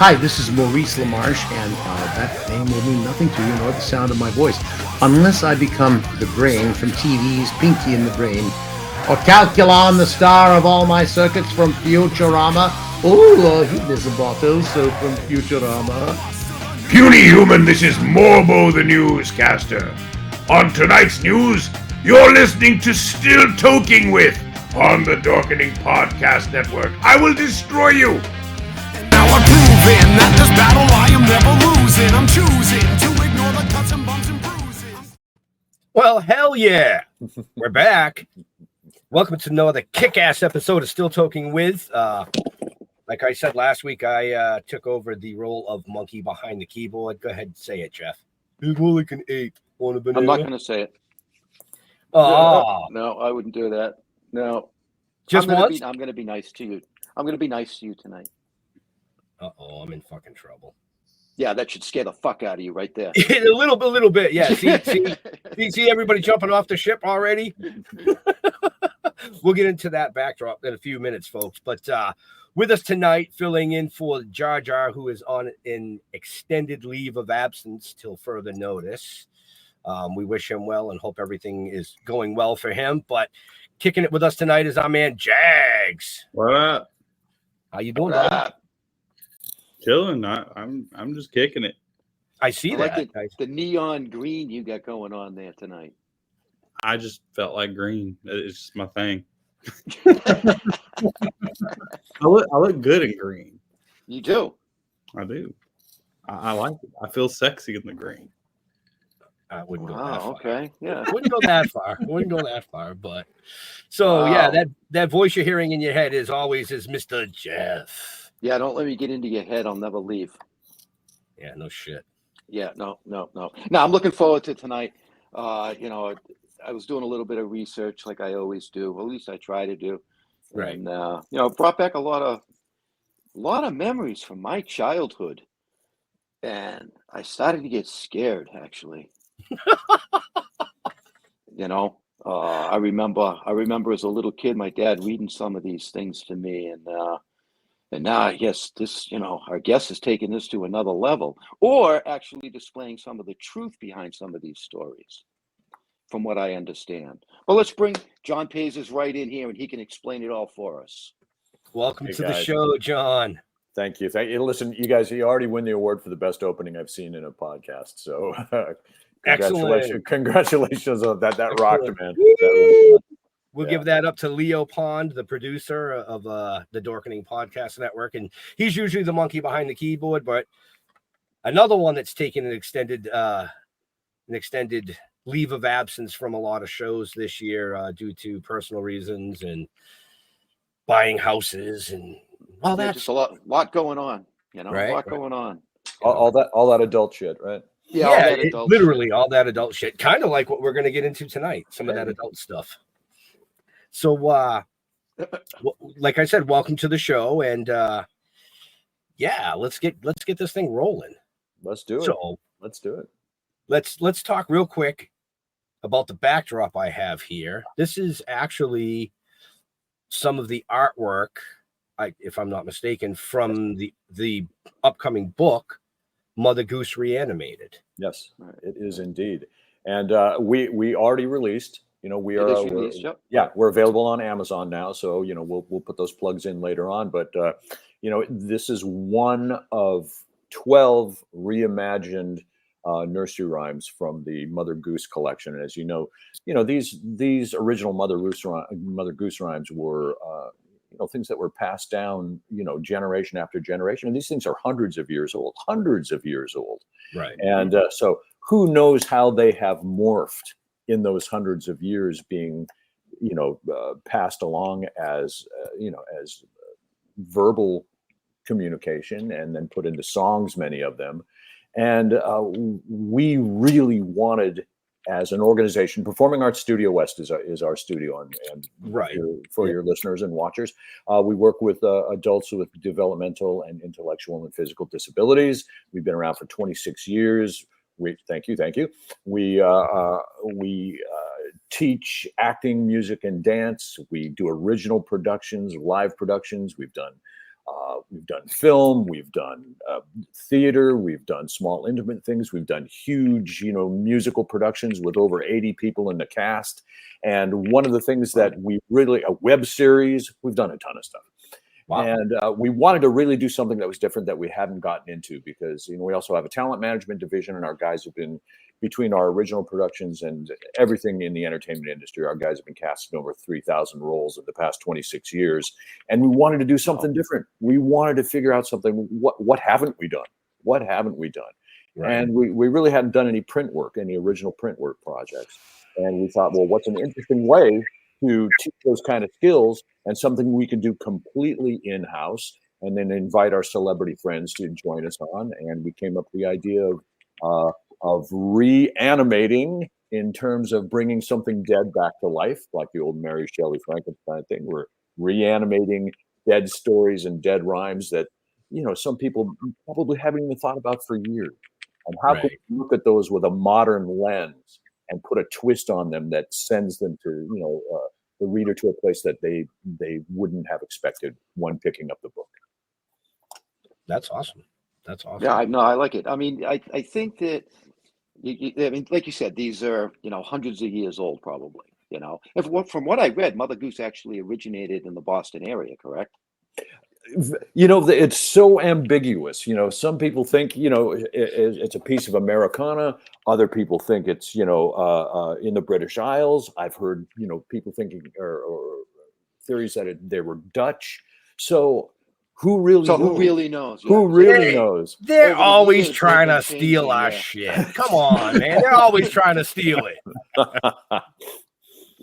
Hi, this is Maurice LaMarche, and that name will mean nothing to you nor the sound of my voice, unless I become the brain from TV's Pinky and the Brain, or Calculon, the star of all my circuits from Futurama. Oh, he is a bottle, so from Futurama. Puny human, this is Morbo the newscaster. On tonight's news, you're listening to Still Toking with on the Dorkening Podcast Network. I will destroy you. Now I'm proving that this battle I am never losing. I'm choosing to ignore the cuts and bumps and bruises. Well, hell yeah. We're back. Welcome to another kick-ass episode of Still Toking with. Like I said last week, I took over the role of monkey behind the keyboard. Go ahead and say it, Jeff. It's more like an ape. Want a banana? I'm not going to say it. Oh. No, I wouldn't do that. No. Just once? I'm going to be nice to you. I'm going to be nice to you tonight. Uh-oh, I'm in fucking trouble. Yeah, that should scare the fuck out of you right there. a little bit, yeah. See everybody jumping off the ship already? We'll get into that backdrop in a few minutes, folks. But with us tonight, filling in for Jar Jar, who is on an extended leave of absence till further notice. We wish him well and hope everything is going well for him. But kicking it with us tonight is our man Jags. What up? How you doing, brother? Chilling. I'm just kicking it. I see that. Like the neon green you got going on there tonight. I just felt like green. It's just my thing. I look good in green. You do. I do. I like it. I feel sexy in the green. I wouldn't go that far. Okay. Yeah. Wouldn't go that far. But so yeah, that voice you're hearing in your head is always Mr. Jeff. Yeah, don't let me get into your head. I'll never leave. Yeah, no shit. Yeah, no. No, I'm looking forward to tonight. I was doing a little bit of research like I always do. Well, at least I try to do. Right. And brought back a lot of memories from my childhood. And I started to get scared, actually. I remember as a little kid, my dad reading some of these things to me, and now I guess this, our guest is taking this to another level, or actually displaying some of the truth behind some of these stories, from what I understand. Well, let's bring John Paizis right in here, and he can explain it all for us. Welcome to the show, John. Thank you. Listen, you guys, you already win the award for the best opening I've seen in a podcast. So congratulations on that rocked, man. We'll give that up to Leo Pond, the producer of the Dorkening Podcast Network. And he's usually the monkey behind the keyboard, but another one that's taken an extended leave of absence from a lot of shows this year due to personal reasons and buying houses and all that. Just a lot going on, right? A lot going on. All that adult shit, right? Yeah, literally all that adult shit. Kind of like what we're going to get into tonight, some of that adult stuff. So, like I said, welcome to the show, and let's get this thing rolling. Let's do it. So let's do it. Let's talk real quick about the backdrop I have here. This is actually some of the artwork, if I'm not mistaken, from the upcoming book, Mother Goose Reanimated. Yes, it is indeed, and we already released. We're available on Amazon now, so we'll put those plugs in later on. But this is one of 12 reimagined nursery rhymes from the Mother Goose collection. And as you know, these original Mother Goose rhymes were things that were passed down generation after generation, and these things are hundreds of years old. Right. And so who knows how they have morphed in those hundreds of years, being, passed along as verbal communication and then put into songs, many of them. And we really wanted, as an organization, Performing Arts Studio West is our studio, and right for your listeners and watchers, we work with adults with developmental and intellectual and physical disabilities. We've been around for 26 years. Thank you. We teach acting, music, and dance. We do original productions, live productions. We've done We've done film, we've done theater, we've done small intimate things, we've done huge, musical productions with over 80 people in the cast. And one of the things that we really, a web series, we've done a ton of stuff. Wow. And we wanted to really do something that was different that we hadn't gotten into because, we also have a talent management division, and our guys have been, between our original productions and everything in the entertainment industry, our guys have been casting over 3,000 roles in the past 26 years. And we wanted to do something different. We wanted to figure out something. What haven't we done? What haven't we done? Right. And we really hadn't done any print work, any original print work projects. And we thought, well, what's an interesting way to teach those kind of skills and something we can do completely in-house and then invite our celebrity friends to join us on. And we came up with the idea of reanimating in terms of bringing something dead back to life, like the old Mary Shelley Frankenstein thing. We're reanimating dead stories and dead rhymes that, some people probably haven't even thought about for years. And how can we look at those with a modern lens and put a twist on them that sends them to, the reader to a place that they wouldn't have expected when picking up the book. That's awesome. That's awesome. Yeah, I like it. I mean, I think that, like you said, these are, hundreds of years old, probably, from what I read, Mother Goose actually originated in the Boston area, correct? It's so ambiguous. Some people think, it's a piece of Americana. Other people think it's, in the British Isles. I've heard, people thinking or theories that they were Dutch. So who really knows? Who really knows? They're always trying to steal our shit. Come on, man. They're always trying to steal it.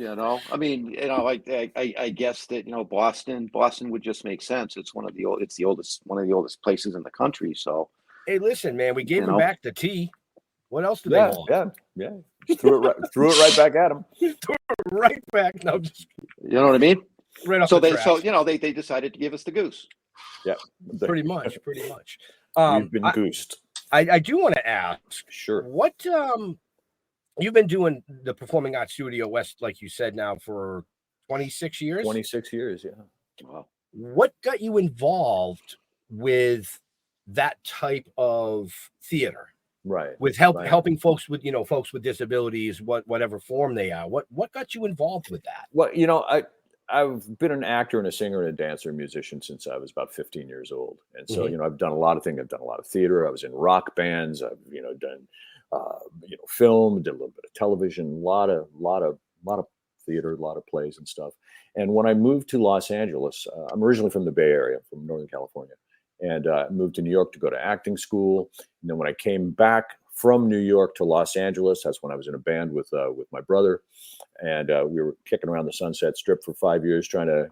I mean, I guess that Boston would just make sense. It's one of the oldest places in the country. So, hey, listen, man, we gave them back the tea. What else do they want? Yeah. Just threw it right back at them. Threw it right back. No, just, you know what I mean? Right off so the they, tracks. so they decided to give us the goose. Yeah, pretty much. We've been goosed. I do want to ask. Sure. What you've been doing the Performing Arts Studio West, like you said, now for 26 years? 26 years, yeah. Wow. What got you involved with that type of theater? Right. With helping folks with, folks with disabilities, whatever form they are. What got you involved with that? Well, I've been an actor and a singer and a dancer and musician since I was about 15 years old. And so, I've done a lot of things. I've done a lot of theater. I was in rock bands. I've, done film, did a little bit of television, a lot of theater, a lot of plays and stuff. And when I moved to Los Angeles, I'm originally from the Bay Area, from Northern California, and moved to New York to go to acting school. And then when I came back from New York to Los Angeles, that's when I was in a band with my brother, and we were kicking around the Sunset Strip for 5 years, trying to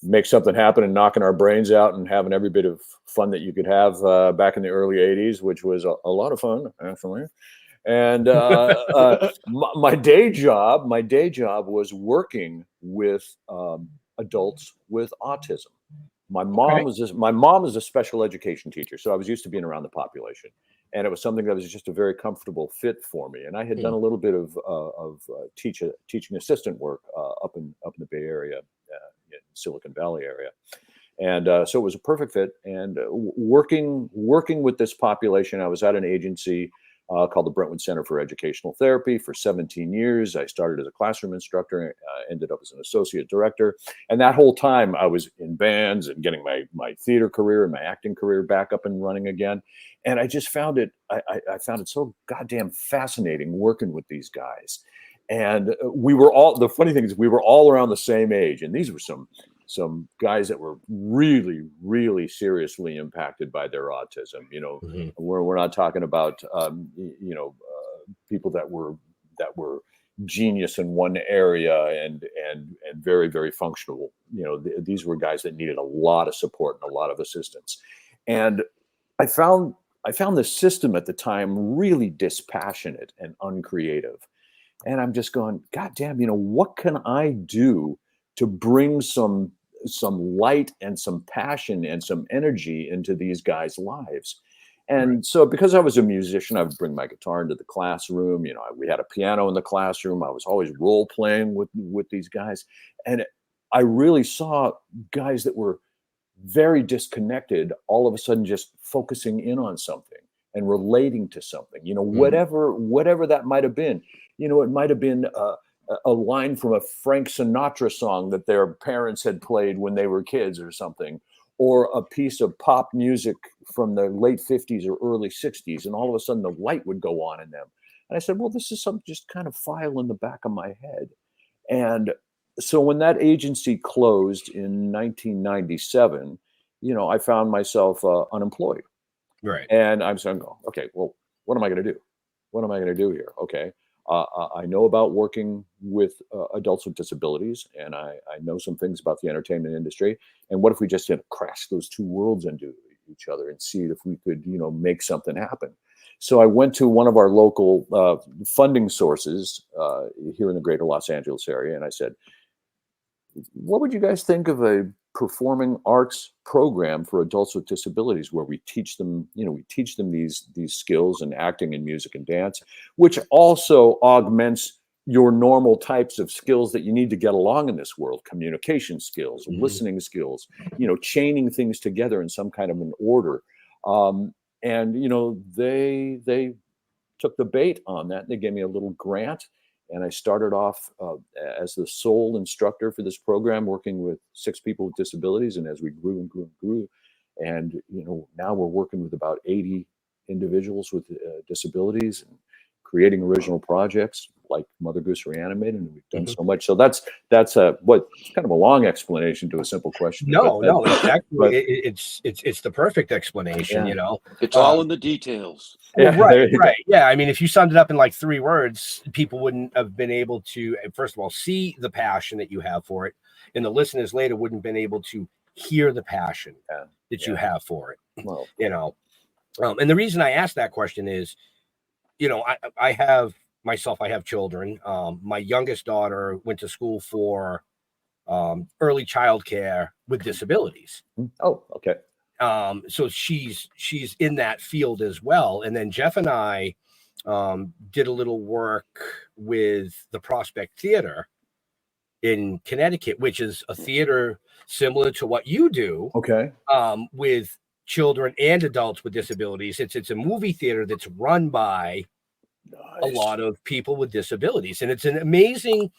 make something happen and knocking our brains out and having every bit of fun that you could have back in the early 80s, which was a lot of fun, actually. And my day job was working with adults with autism. My mom is a special education teacher, so I was used to being around the population, and it was something that was just a very comfortable fit for me. And I had done a little bit of teaching assistant work up in the Bay Area, in Silicon Valley area, and so it was a perfect fit. And working with this population, I was at an agency called the Brentwood Center for Educational Therapy for 17 years. I started as a classroom instructor, ended up as an associate director. And that whole time I was in bands and getting my theater career and my acting career back up and running again. And I just found it, I found it so goddamn fascinating working with these guys. And the funny thing is we were all around the same age. And these were some guys that were really, really seriously impacted by their autism. We're not talking about people that were genius in one area and very, very functional. These were guys that needed a lot of support and a lot of assistance. And I found the system at the time really dispassionate and uncreative. And I'm just going, God damn, what can I do to bring some light and some passion and some energy into these guys' lives? And so because I was a musician, I would bring my guitar into the classroom. We had a piano in the classroom. I was always role playing with these guys. And I really saw guys that were very disconnected, all of a sudden just focusing in on something and relating to something, whatever that might have been. It might have been a line from a Frank Sinatra song that their parents had played when they were kids or something, or a piece of pop music from the late 50s or early 60s. And all of a sudden the light would go on in them. And I said, well, this is some just kind of file in the back of my head. And so when that agency closed in 1997, I found myself unemployed. Right. And I'm saying, okay, well, what am I going to do? What am I going to do here? Okay. I know about working with adults with disabilities, and I know some things about the entertainment industry. And what if we just crash those two worlds into each other and see if we could, make something happen? So I went to one of our local funding sources here in the greater Los Angeles area, and I said, what would you guys think of a performing arts program for adults with disabilities where we teach them, these skills in acting and music and dance, which also augments your normal types of skills that you need to get along in this world, communication skills, listening skills, chaining things together in some kind of an order. And they took the bait on that. They gave me a little grant. And I started off as the sole instructor for this program, working with 6 people with disabilities. And as we grew and grew and grew, and now we're working with about 80 individuals with disabilities and creating original projects like Mother Goose Reanimated, and we've done so much. So that's it's kind of a long explanation to a simple question. No, it's the perfect explanation. It's all in the details. Well, right. Yeah, I mean, if you summed it up in like 3 words, people wouldn't have been able to, first of all, see the passion that you have for it, and the listeners later wouldn't have been able to hear the passion that you have for it. Well, and the reason I asked that question is, I have children. My youngest daughter went to school for early childcare with disabilities. Oh, okay. So she's in that field as well. And then Jeff and I did a little work with the Prospect Theater in Connecticut, which is a theater similar to what you do. Okay. With children and adults with disabilities. It's a movie theater that's run by a lot of people with disabilities, and it's an amazing,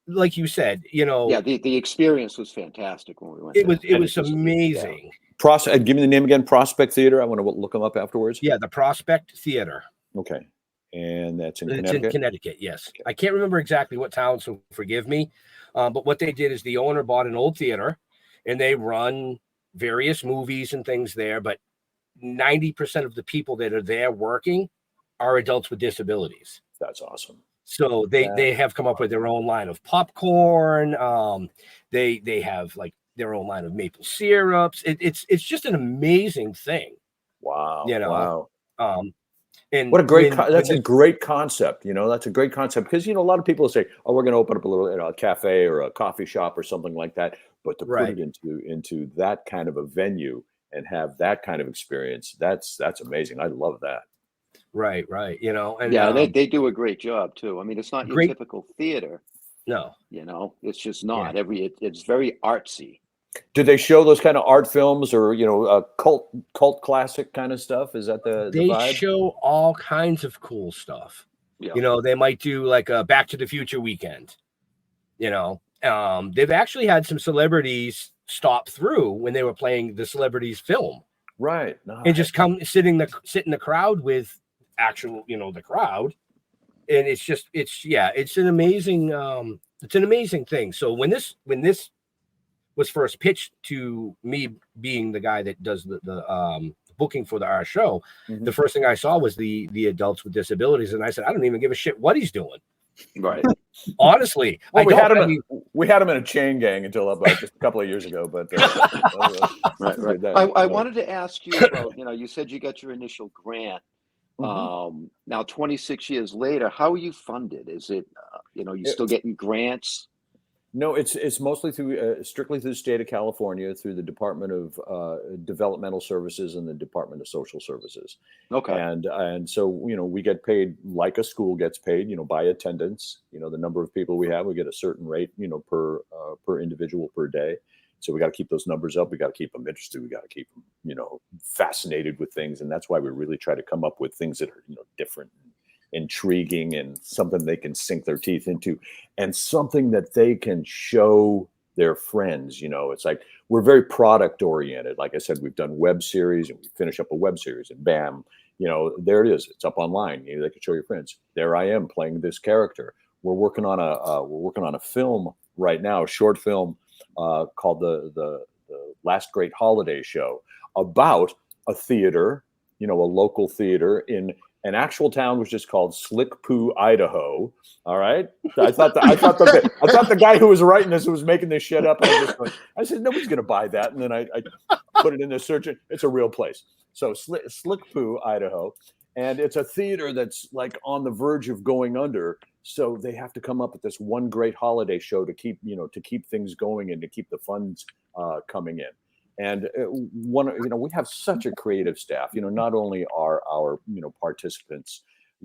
like you said, the experience was fantastic when we went. It was amazing. Give me the name again. Prospect Theater. I want to look them up afterwards. Yeah, the Prospect Theater. Okay, and that's in Connecticut. It's in Connecticut. Yes, okay. I can't remember exactly what town, so forgive me. But what they did is the owner bought an old theater, and they run various movies and things there. But 90% of the people that are there working are adults with disabilities. That's awesome. So they have come up with their own line of popcorn. They have like their own line of maple syrups. It's just an amazing thing. Wow. Wow. And what a great that's a great concept. That's a great concept because a lot of people say, "Oh, we're going to open up a little a cafe or a coffee shop or something like that." But to put it into that kind of a venue and have that kind of experience, that's amazing. I love that. Right. And they do a great job too. I mean, it's not your typical theater. No. It's just not it's very artsy. Do they show those kind of art films or cult classic kind of stuff? Is that the they vibe? Show all kinds of cool stuff. Yeah. They might do like a Back to the Future weekend. They've actually had some celebrities stop through when they were playing the celebrities film. Right. Nice. And just sit in the crowd with actual, the crowd. And it's an amazing thing. So when this was first pitched to me being the guy that does the booking for our show, the first thing I saw was the adults with disabilities. And I said, I don't even give a shit what he's doing. Right. Honestly, well, we had him in a chain gang until just a couple of years ago. But right. I wanted to ask you about, you said you got your initial grant. Now 26 years later, how are you funded? Is it, you still getting grants? No, it's mostly through strictly through the state of California, through the Department of Developmental Services and the Department of Social Services. Okay. And so we get paid like a school gets paid, by attendance. The number of people we have, we get a certain rate, per individual per day. So we got to keep those numbers up. We got to keep them interested. We got to keep them, fascinated with things, and that's why we really try to come up with things that are different, intriguing, and something they can sink their teeth into, and something that they can show their friends. It's like we're very product oriented. Like I said, we've done web series, and we finish up a web series, and bam, there it is. It's up online. They can show your friends. There I am playing this character. We're working on a film right now, a short film called the Last Great Holiday Show, about a theater, a local theater in an actual town was just called Slick Poo, Idaho. All right. I thought the guy who was writing this was making this shit up. And I said, nobody's going to buy that. And then I put it in the search. It's a real place. So Slick Poo, Idaho. And it's a theater that's like on the verge of going under. So they have to come up with this one great holiday show to keep things going and to keep the funds coming in. And we have such a creative staff. Not only are our participants,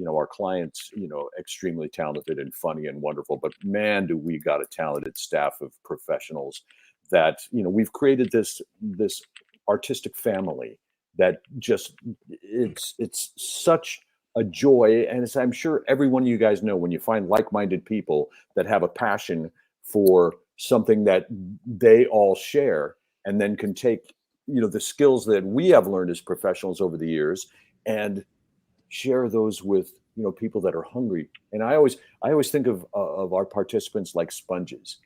our clients, extremely talented and funny and wonderful, but man, do we got a talented staff of professionals that we've created this artistic family that just it's such a joy. And as I'm sure every one of you guys know, when you find like-minded people that have a passion for something that they all share, and then can take, the skills that we have learned as professionals over the years and share those with, people that are hungry. And I always think of our participants like sponges.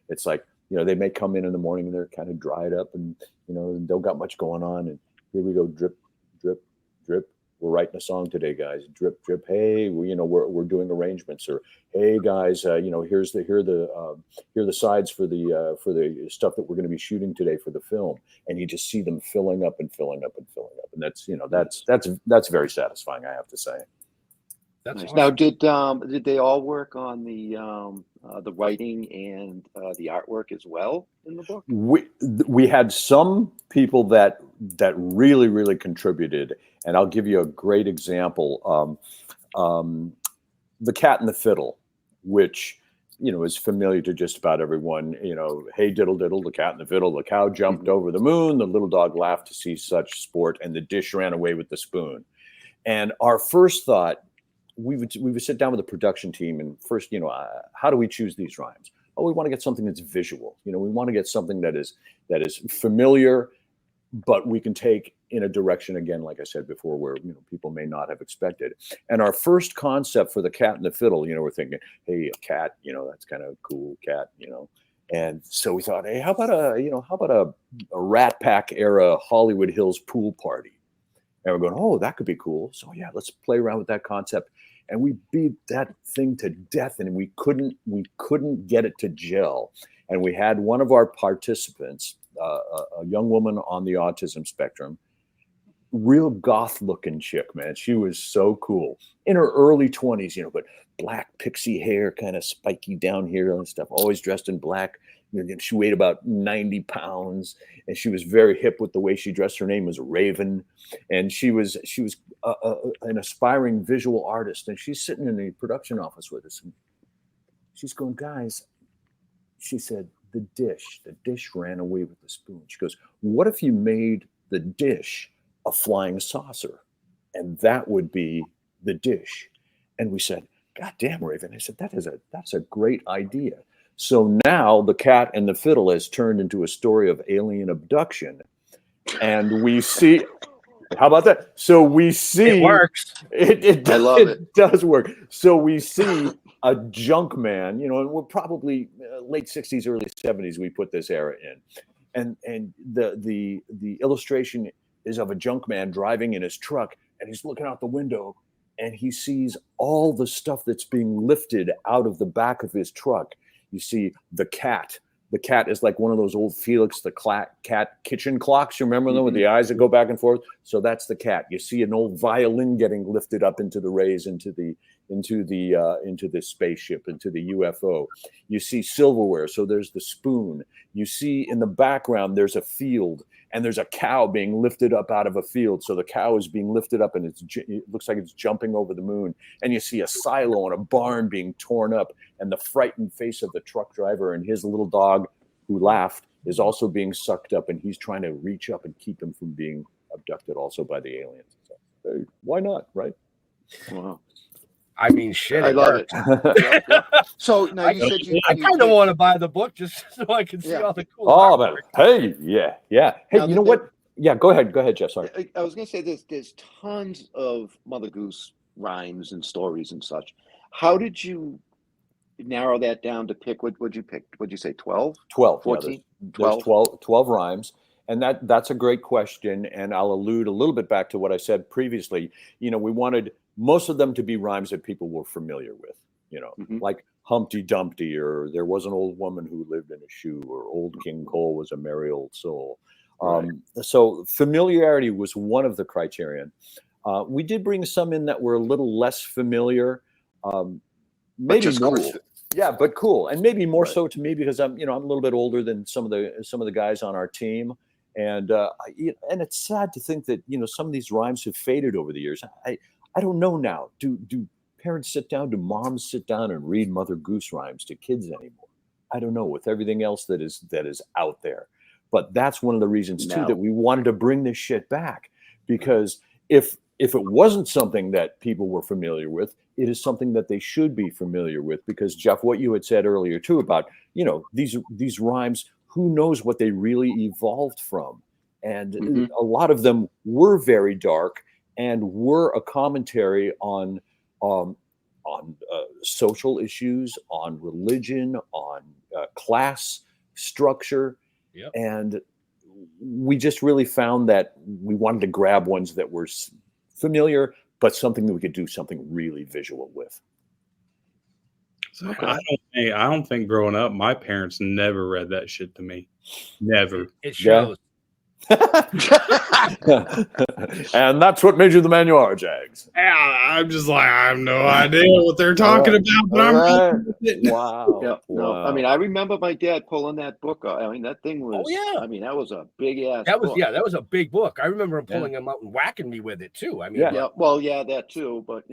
It's like, they may come in the morning and they're kind of dried up and, don't got much going on. And here we go, drip, drip, drip. We're writing a song today, guys. Drip, drip. Hey, we're doing arrangements. Or hey, guys, here are the sides for the stuff that we're going to be shooting today for the film. And you just see them filling up and filling up and filling up, and that's very satisfying, I have to say. That's nice. Now, did they all work on the writing and the artwork as well in the book? We had some people that really, really contributed, and I'll give you a great example. The Cat and the Fiddle, which is familiar to just about everyone. Hey diddle diddle, the cat and the fiddle, the cow jumped over the moon, the little dog laughed to see such sport, and the dish ran away with the spoon. And our first thought, we would sit down with the production team and first, how do we choose these rhymes? Oh, we want to get something that's visual. We want to get something that is familiar, but we can take in a direction, again, like I said before, where people may not have expected. And our first concept for the Cat and the Fiddle, we're thinking, hey, a cat, that's kind of cool, cat, And so we thought, hey, how about a Rat Pack era Hollywood Hills pool party? And we're going, oh, that could be cool. So yeah, let's play around with that concept. And we beat that thing to death, and we couldn't get it to gel. And we had one of our participants, a young woman on the autism spectrum, real goth looking chick, man. She was so cool in her early 20s, but black pixie hair, kind of spiky down here and stuff, always dressed in black. She weighed about 90 pounds, and she was very hip with the way she dressed. Her name was Raven, and she was an aspiring visual artist. And she's sitting in the production office with us, and she's going, guys, she said, the dish ran away with the spoon. She goes, what if you made the dish a flying saucer? And that would be the dish. And we said, God damn, Raven. I said, that's a great idea. So now the Cat and the Fiddle has turned into a story of alien abduction. And we see, how about that? So we see it works. I love it. It does work. So we see a junk man, and we're probably late 60s, early 70s, we put this era in. And the illustration is of a junk man driving in his truck, and he's looking out the window, and he sees all the stuff that's being lifted out of the back of his truck. You see the cat. The cat is like one of those old Felix the cat kitchen clocks. You remember them with the eyes that go back and forth? So that's the cat. You see an old violin getting lifted up into the rays, into the into the spaceship, into the UFO. You see silverware, so there's the spoon. You see in the background there's a field, and there's a cow being lifted up out of a field. So the cow is being lifted up, and it looks like it's jumping over the moon. And you see a silo and a barn being torn up, and the frightened face of the truck driver and his little dog, who laughed, is also being sucked up, and he's trying to reach up and keep him from being abducted also by the aliens. So, hey, why not, right? Wow. I mean, shit. I love it. Yeah. So now you said I kind of want to buy the book just so I can see all the cool. Oh, but hey, yeah. Hey, now, you know what? Yeah, go ahead, Jeff. Sorry. I was going to say there's tons of Mother Goose rhymes and stories and such. How did you narrow that down to pick? What'd you pick? What'd you say? 12? 12. 14? Yeah, there's 12 rhymes. And that's a great question. And I'll allude a little bit back to what I said previously. You know, we wanted most of them to be rhymes that people were familiar with, you know, like Humpty Dumpty, or there was an old woman who lived in a shoe, or Old King Cole was a merry old soul. So familiarity was one of the criterion. We did bring some in that were a little less familiar, maybe more. Cool. Yeah, but cool, and maybe more so to me because I'm a little bit older than some of the guys on our team, and it's sad to think that some of these rhymes have faded over the years. I don't know now. Do parents sit down? Do moms sit down and read Mother Goose rhymes to kids anymore? I don't know. With everything else that is out there, but that's one of the reasons too that we wanted to bring this shit back, because if it wasn't something that people were familiar with, it is something that they should be familiar with. Because Jeff, what you had said earlier too about these rhymes, who knows what they really evolved from, and a lot of them were very dark and were a commentary on social issues, on religion, on class structure. Yep. And we just really found that we wanted to grab ones that were familiar, but something that we could do something really visual with. So I don't think growing up, my parents never read that shit to me. Never. It shows. And that's what made you the man you are, Jags. Yeah, I'm just like, I have no idea what they're talking about, but I'm wow. Yeah, no, wow. I mean, I remember my dad pulling that book out. I mean, that thing was. I mean, that was a big ass. That was a big book. I remember him pulling them out and whacking me with it too. I mean, that too, but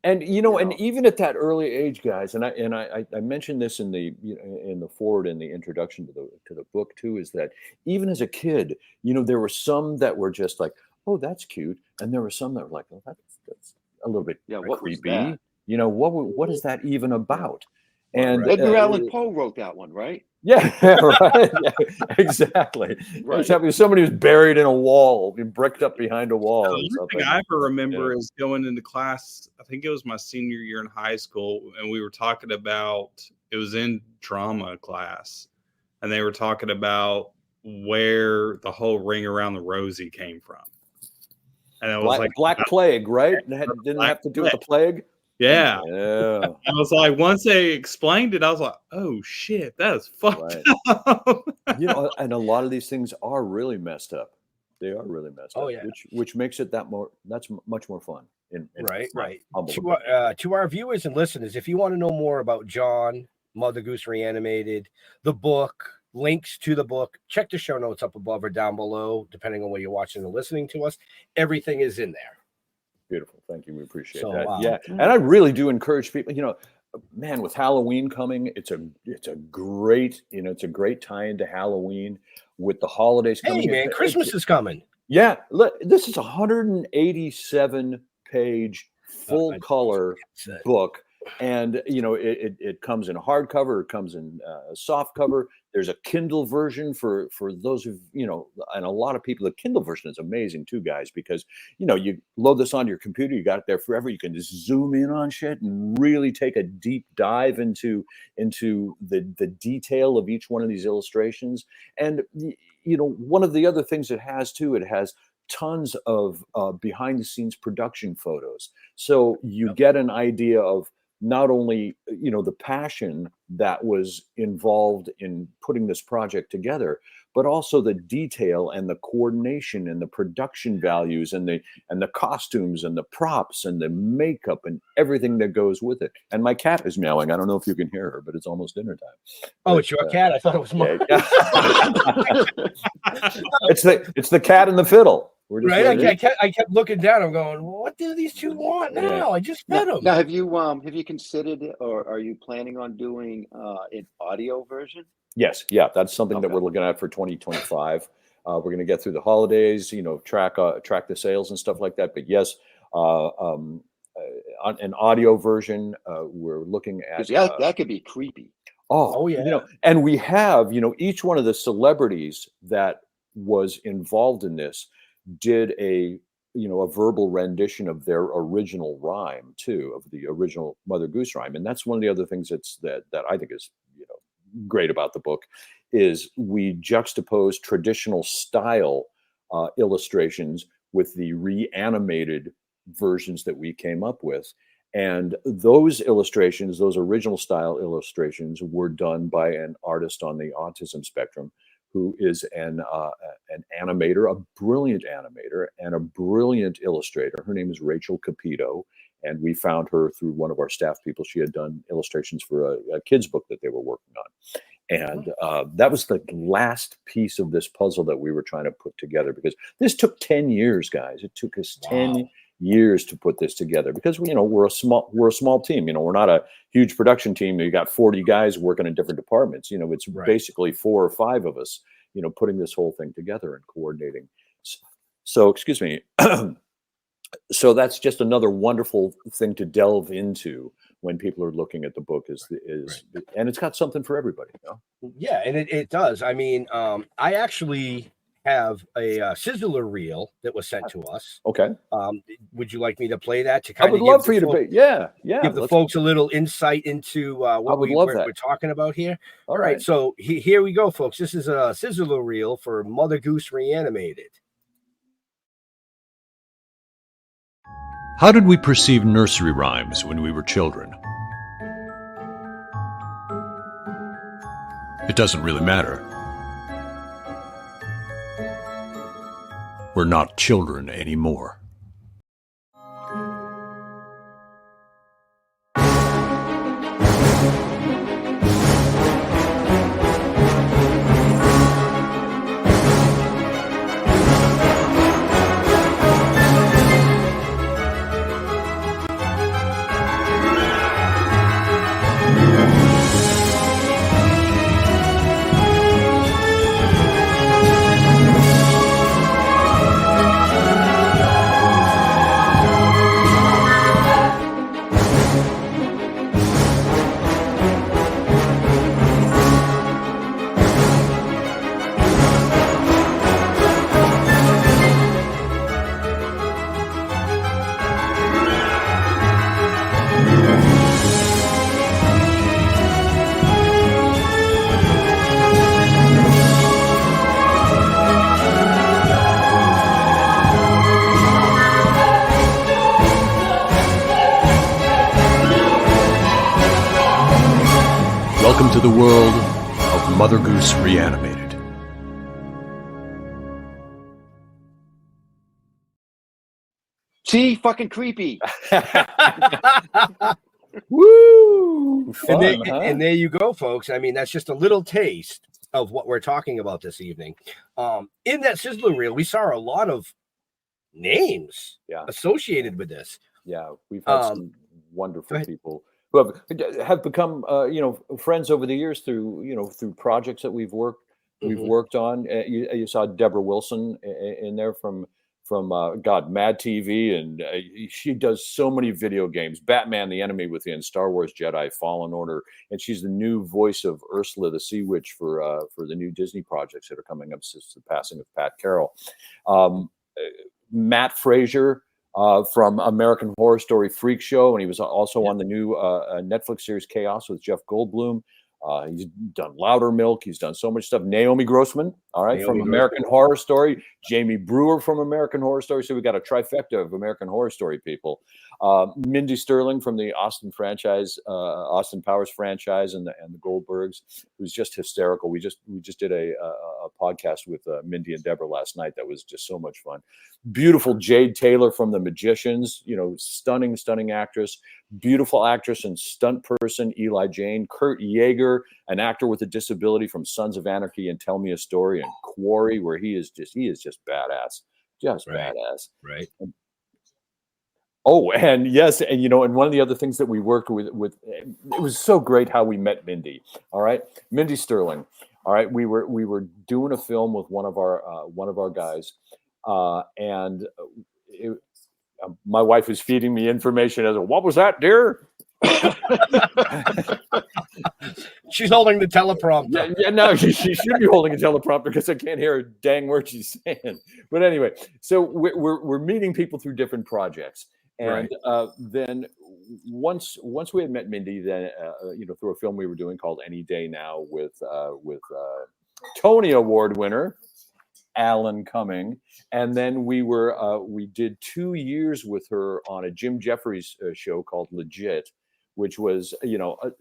And and even at that early age, guys, and I mentioned this in the forward in the introduction to the book too, is that even as a kid, there were some that were just like, oh, that's cute, and there were some that were like, oh, that's a little bit creepy. What is that even about? And Edgar Allan Poe wrote that one, right? Yeah, right. Yeah, exactly. Right. Except somebody was buried in a wall, bricked up behind a wall. The thing I ever remember is going into class. I think it was my senior year in high school, and we were talking about. It was in drama class, and they were talking about where the whole ring around the rosy came from. And it was Black Plague, right? Didn't have to do with the plague. Yeah. Yeah. I was like, once they explained it, I was like, oh shit, that's fucked up. And a lot of these things are really messed up. They are really messed up. Yeah. Which makes it that's much more fun. Right. To our viewers and listeners, if you want to know more about John, Mother Goose Reanimated, the book, links to the book, check the show notes up above or down below, depending on where you're watching and listening to us. Everything is in there. Beautiful. Thank you. We appreciate that. Yeah. And I really do encourage people, man, with Halloween coming, it's a great tie into Halloween with the holidays coming. Hey, man, Christmas is coming. Yeah. Look, this is a 187 page full color book. And, it comes in hardcover, it comes in soft cover. There's a Kindle version for those who, and a lot of people, the Kindle version is amazing too, guys, because, you load this onto your computer, you got it there forever. You can just zoom in on shit and really take a deep dive into the detail of each one of these illustrations. And, one of the other things it has too, it has tons of behind the scenes production photos. So you get an idea of not only, the passion that was involved in putting this project together, but also the detail and the coordination and the production values and the costumes and the props and the makeup and everything that goes with it. And my cat is meowing. I don't know if you can hear her, but it's almost dinner time. Oh, but, it's your cat? I thought it was mine. Yeah. It's the cat and the fiddle. Right, I kept looking down. I'm going, well, what do these two want now? Yeah. I just fed them. Now, have you considered it, or are you planning on doing an audio version? Yes, yeah, that's something that we're looking at for 2025. We're going to get through the holidays, track the sales and stuff like that. But yes, an audio version. We're looking at that could be creepy. Oh yeah, and we have each one of the celebrities that was involved in this did a verbal rendition of their original rhyme too, of the original Mother Goose rhyme. And that's one of the other things that I think is great about the book, is we juxtapose traditional style illustrations with the reanimated versions that we came up with. And those illustrations, those original style illustrations, were done by an artist on the autism spectrum who is an animator, a brilliant animator, and a brilliant illustrator. Her name is Rachel Capito, and we found her through one of our staff people. She had done illustrations for a kid's book that they were working on. And that was the last piece of this puzzle that we were trying to put together, because this took 10 years, guys. It took us 10 years to put this together, because we're a small team. We're not a huge production team. You got 40 guys working in different departments. It's basically 4 or 5 of us, putting this whole thing together and coordinating. So excuse me. So that's just another wonderful thing to delve into when people are looking at the book, and it's got something for everybody. Yeah, and it does. I mean, I actually have a sizzler reel that was sent to us. Okay. Would you like me to play that? I would love for you to play. Yeah. Give the folks a little insight into what we're talking about here. All right. So here we go, folks. This is a sizzler reel for Mother Goose Reanimated. How did we perceive nursery rhymes when we were children? It doesn't really matter. We're not children anymore. Welcome to the world of Mother Goose Reanimated. See, fucking creepy. Woo! Fun, and there you go, folks. I mean, that's just a little taste of what we're talking about this evening. In that sizzler reel, we saw a lot of names associated with this. Yeah, we've had some wonderful people who have become friends over the years through through projects that we've worked on. You saw Deborah Wilson in there from Mad TV, and she does so many video games. Batman: The Enemy Within, Star Wars Jedi Fallen Order, and she's the new voice of Ursula the Sea Witch for the new Disney projects that are coming up since the passing of Pat Carroll. Matt Frazier from American Horror Story Freak Show, and he was also on the new Netflix series Chaos with Jeff Goldblum. He's done Loudermilk. He's done so much stuff. Naomi Grossman, from American Horror Story. Jamie Brewer from American Horror Story. So we got a trifecta of American Horror Story people. Mindy Sterling from the Austin Powers franchise, and the Goldbergs, who's just hysterical. We just did a podcast with Mindy and Deborah last night. That was just so much fun. Beautiful Jade Taylor from The Magicians, stunning actress, beautiful actress and stunt person, Eli Jane. Kurt Yeager, an actor with a disability from Sons of Anarchy and Tell Me a Story, and Quarry, where he is just badass, badass. Right. Oh, and yes, and one of the other things that we worked with, it was so great how we met Mindy. All right, Mindy Sterling. All right, we were doing a film with one of our guys, and my wife was feeding me information as what was that, dear? She's holding the teleprompter. Yeah, no, she should be holding a teleprompter because I can't hear a dang word she's saying. But anyway, so we're meeting people through different projects. And then once we had met Mindy, then through a film we were doing called Any Day Now with Tony Award winner Alan Cumming, and then we did 2 years with her on a Jim Jeffries show called Legit, which was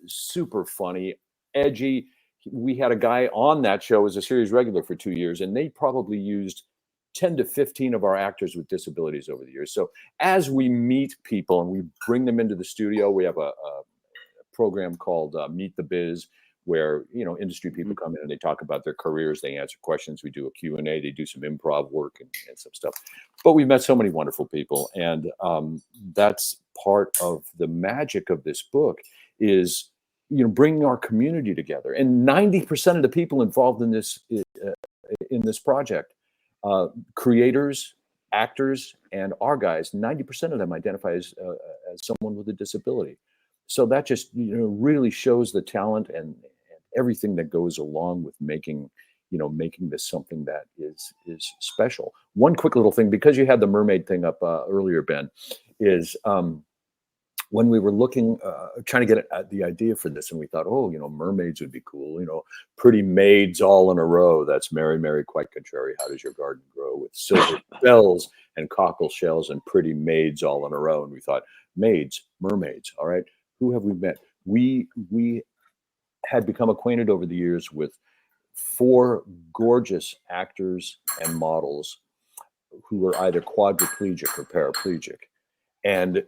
super funny, edgy. We had a guy on that show as a series regular for 2 years, and they probably used 10 to 15 of our actors with disabilities over the years. So as we meet people and we bring them into the studio, we have a program called Meet the Biz, where industry people come in and they talk about their careers, they answer questions, we do a Q&A, they do some improv work and some stuff. But we've met so many wonderful people, and that's part of the magic of this book is bringing our community together. And 90% of the people involved in this project, creators, actors, and our guys, 90% of them identify as someone with a disability. So that just really shows the talent and everything that goes along with making this something that is special. One quick little thing, because you had the mermaid thing up earlier, Ben, is when we were trying to get the idea for this, and we thought, mermaids would be cool, pretty maids all in a row. That's Mary, Mary, quite contrary. How does your garden grow? With silver bells and cockle shells and pretty maids all in a row. And we thought, maids, mermaids. All right. Who have we met? We had become acquainted over the years with 4 gorgeous actors and models who were either quadriplegic or paraplegic. And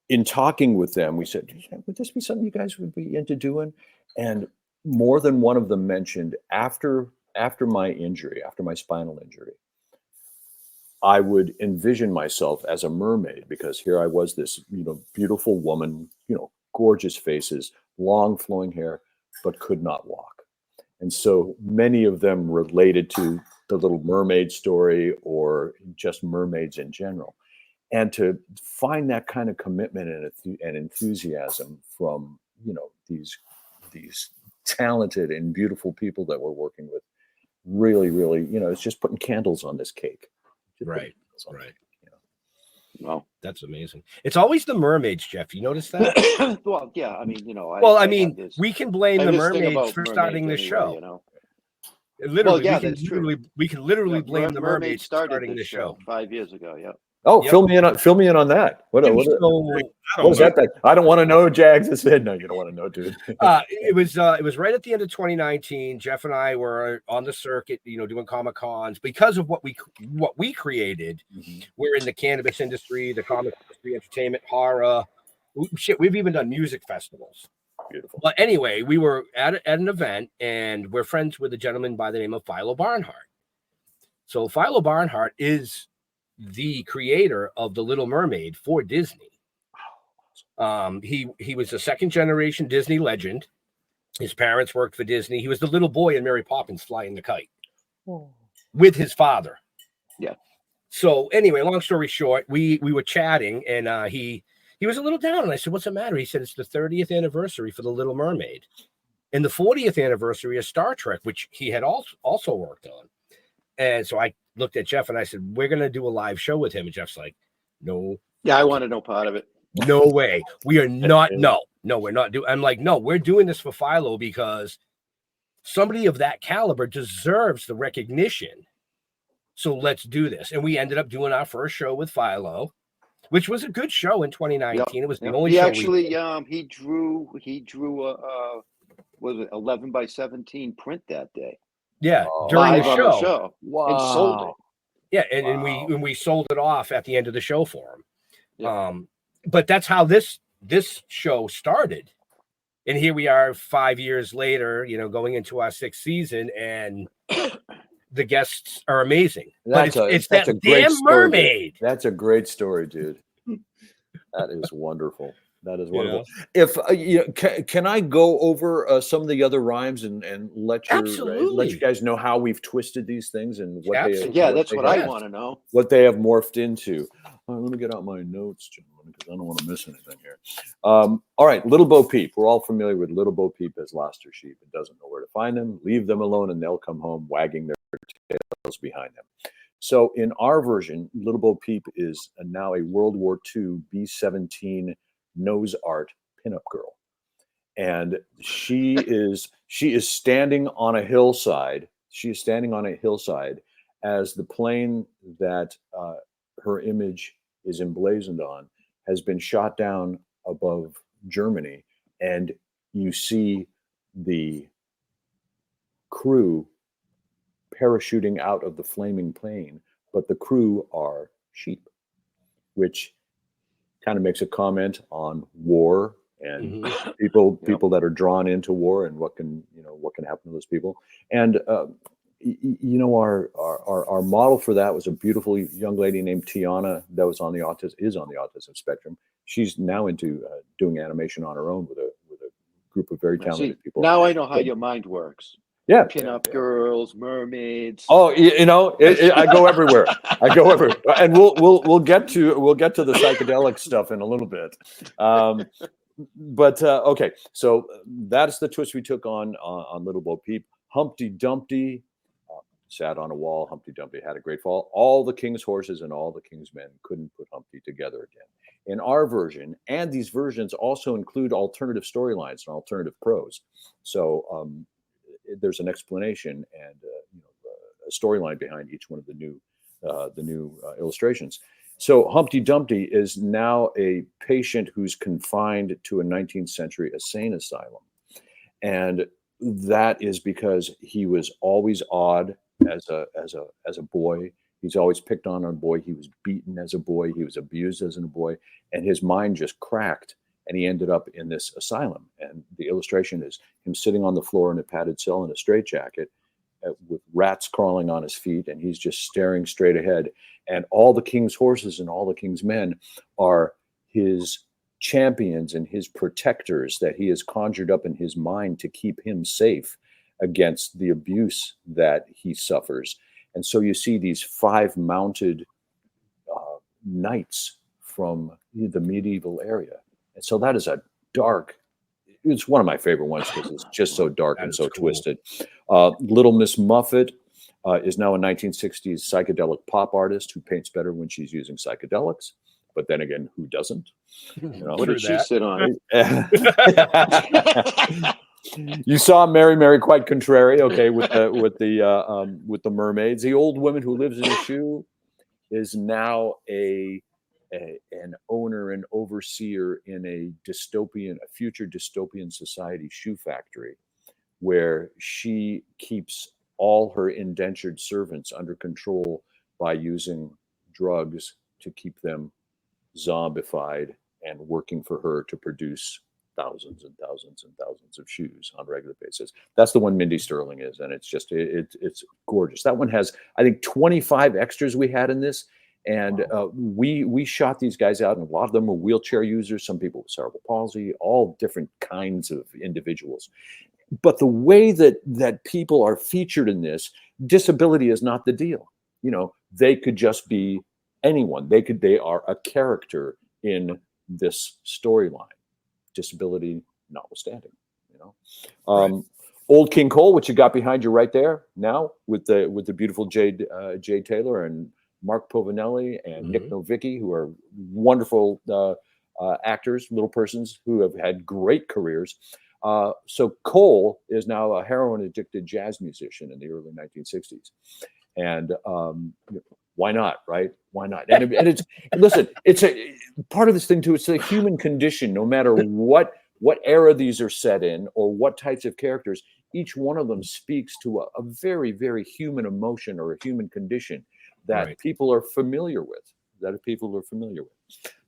in talking with them, we said, would this be something you guys would be into doing? And more than one of them mentioned, after my injury, after my spinal injury, I would envision myself as a mermaid, because here I was, this beautiful woman, gorgeous faces, long flowing hair, but could not walk. And so many of them related to the Little Mermaid story or just mermaids in general. And to find that kind of commitment and enthusiasm from these talented and beautiful people that we're working with, really, really, it's just putting candles on this cake. Right. Well, that's amazing. It's always the mermaids, Jeff. You notice that? Well, yeah. I mean, we can blame the mermaids for starting the show. Literally, we can literally blame the mermaids starting the show 5 years ago. Yeah. Oh, yep. Fill me in on that. What was that? I don't want to know, Jags. I said, no, you don't want to know, dude. It was right at the end of 2019. Jeff and I were on the circuit, doing Comic Cons because of what we created. Mm-hmm. We're in the cannabis industry, the comic industry, entertainment, horror. Shit, we've even done music festivals. Beautiful. But anyway, we were at an event, and we're friends with a gentleman by the name of Philo Barnhart. So Philo Barnhart is the creator of The Little Mermaid for Disney. He was a second generation Disney legend. His parents worked for Disney. He was the little boy in Mary Poppins flying the kite with his father. Yeah. So anyway, long story short, we were chatting, and he was a little down, and I said, "What's the matter?" He said, "It's the 30th anniversary for The Little Mermaid and the 40th anniversary of Star Trek, which he had also worked on." And so I looked at Jeff and I said, "We're going to do a live show with him." And Jeff's like, "No." Yeah, I wanted no part of it. No way. We are not. No, we're not doing. I'm like, no, we're doing this for Philo because somebody of that caliber deserves the recognition. So let's do this. And we ended up doing our first show with Philo. which was a good show in 2019. Yep. It was the Yep. only He show actually he drew a was it 11x17 print that day? during Live the on show. the show. Wow. And sold it. Yeah, and we sold it off at the end of the show for him. Yeah. But that's how this show started. And here we are 5 years later, you know, going into our 6th season, and the guests are amazing. But it's that damn mermaid. That's a great story, dude. That is wonderful. That is wonderful. Yeah. If can I go over some of the other rhymes and let you guys know how we've twisted these things and what that's what I want to know. What they have morphed into. Let me get out my notes, gentlemen, because I don't want to miss anything here. All right, Little Bo Peep. We're all familiar with Little Bo Peep as lost her sheep and doesn't know where to find them. Leave them alone and they'll come home wagging their tails behind them. So in our version, Little Bo Peep is now a World War II B-17 nose art pinup girl. And she is standing on a hillside. She is standing on a hillside as the plane that her image is emblazoned on has been shot down above Germany. And you see the crew parachuting out of the flaming plane, but the crew are sheep, which kind of makes a comment on war and people that are drawn into war and what can happen to those people. And our model for that was a beautiful young lady named Tiana that was on the autism spectrum. She's now into doing animation on her own with a group of very talented people. Now I know how your mind works. Yeah, pin-up girls, mermaids. Oh, I go everywhere. And we'll get to the psychedelic stuff in a little bit. But okay, so that's the twist we took on Little Bo Peep. Humpty Dumpty sat on a wall. Humpty Dumpty had a great fall. All the king's horses and all the king's men couldn't put Humpty together again. In our version, and these versions also include alternative storylines and alternative prose. So there's an explanation and a storyline behind each one of the new illustrations. So Humpty Dumpty is now a patient who's confined to a 19th century insane asylum, and that is because he was always odd as a boy. He's always picked on a boy. He was beaten as a boy. He was abused as a boy, and his mind just cracked. And he ended up in this asylum. And the illustration is him sitting on the floor in a padded cell in a straitjacket with rats crawling on his feet. And he's just staring straight ahead. And all the king's horses and all the king's men are his champions and his protectors that he has conjured up in his mind to keep him safe against the abuse that he suffers. And so you see these 5 mounted knights from the medieval area. And so that is it's one of my favorite ones because it's just so dark and so twisted. Little Miss Muffet is now a 1960s psychedelic pop artist who paints better when she's using psychedelics. But then again, who doesn't? What did she sit on? You saw Mary Quite Contrary, okay, with the mermaids. The old woman who lives in a shoe is now an owner and overseer in a future dystopian society shoe factory, where she keeps all her indentured servants under control by using drugs to keep them zombified and working for her to produce thousands and thousands and thousands of shoes on a regular basis. That's the one Mindy Sterling is, and it's just it's gorgeous. That one has, I think, 25 extras we had in this. And we shot these guys out, and a lot of them were wheelchair users, some people with cerebral palsy, all different kinds of individuals. But the way that people are featured in this, disability is not the deal. They could just be anyone. They are a character in this storyline, disability notwithstanding. Right. Old King Cole, which you got behind you right there now, with the beautiful Jade Taylor and Mark Povinelli and Nick Novicki, who are wonderful actors, little persons who have had great careers. So Cole is now a heroin-addicted jazz musician in the early 1960s. And Why not, right? Why not? And it's listen, it's a part of this thing too. It's the human condition. No matter what era these are set in or what types of characters, each one of them speaks to a very, very human emotion or a human condition that people are familiar with.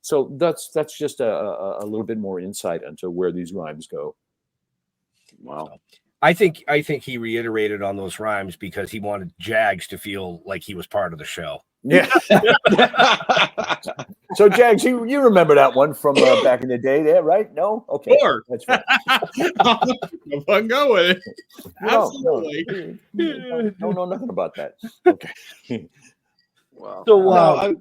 So that's just a little bit more insight into where these rhymes go. Wow. I think he reiterated on those rhymes because he wanted Jags to feel like he was part of the show. Yeah. So Jags, you remember that one from back in the day there, right? No? Okay. Sure. That's right. I'm going. Absolutely. Don't know nothing about that. Okay. Wow. So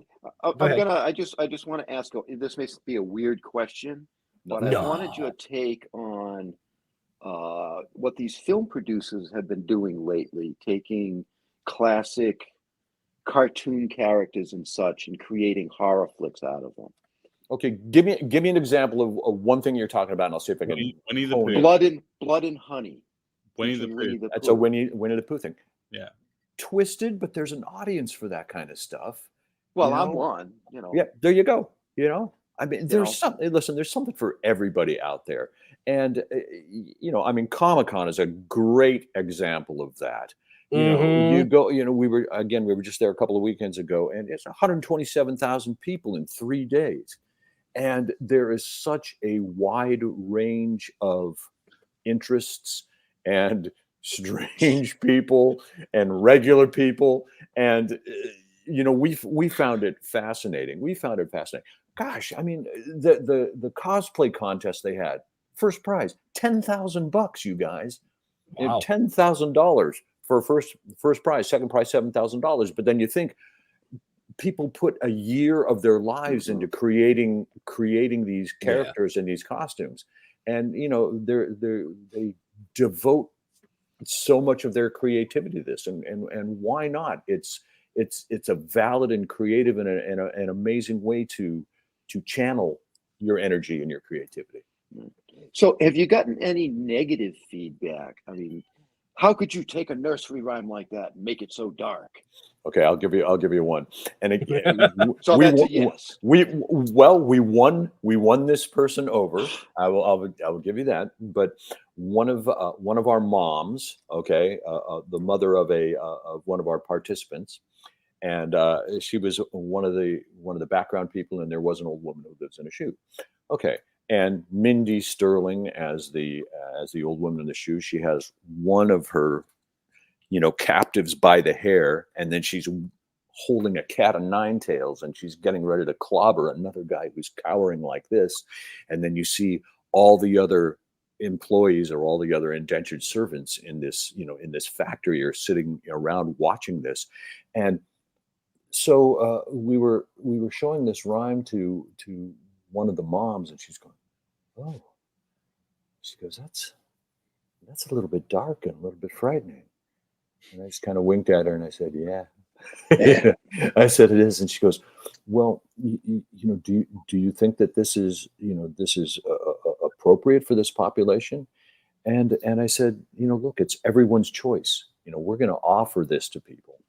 I just want to ask, this may be a weird question, but I wanted your take on what these film producers have been doing lately, taking classic cartoon characters and such and creating horror flicks out of them. Okay, give me an example of one thing you're talking about, and I'll see if I can. Winnie the Pooh. Blood and Honey. Winnie the Pooh. That's a Winnie the Pooh thing. Yeah. Twisted, but there's an audience for that kind of stuff. Well, I'm one. Yeah, there you go. I mean, there's something. Listen, there's something for everybody out there, and I mean, Comic-Con is a great example of that. You go. We were just there a couple of weekends ago, and it's 127,000 people in 3 days, and there is such a wide range of interests and strange people and regular people, and we found it fascinating. Gosh, I mean, the cosplay contest they had, first prize $10,000, you guys. Wow. $10,000 for first prize, second prize $7,000. But then you think people put a year of their lives into creating these characters and these costumes, and they devote so much of their creativity to this, and why not? It's a valid and creative and an amazing way to channel your energy and your creativity. So have you gotten any negative feedback? I mean, how could you take a nursery rhyme like that and make it so dark? Okay, I'll give you one. And again, so that's a yes. We won this person over. I will give you that. But one of our moms, okay, the mother of one of our participants, and she was one of the background people, and there was an old woman who lives in a shoe. Okay. And Mindy Sterling, as the old woman in the shoe, she has one of her, captives by the hair, and then she's holding a cat of nine tails, and she's getting ready to clobber another guy who's cowering like this. And then you see all the other employees or all the other indentured servants in this factory are sitting around watching this. And so we were showing this rhyme to one of the moms, and she's going, "Oh," she goes, that's a little bit dark and a little bit frightening." And I just kind of winked at her and I said, "Yeah." I said, "It is." And she goes, "Well, do you think that this is appropriate for this population?" And I said, "Look, it's everyone's choice. We're going to offer this to people,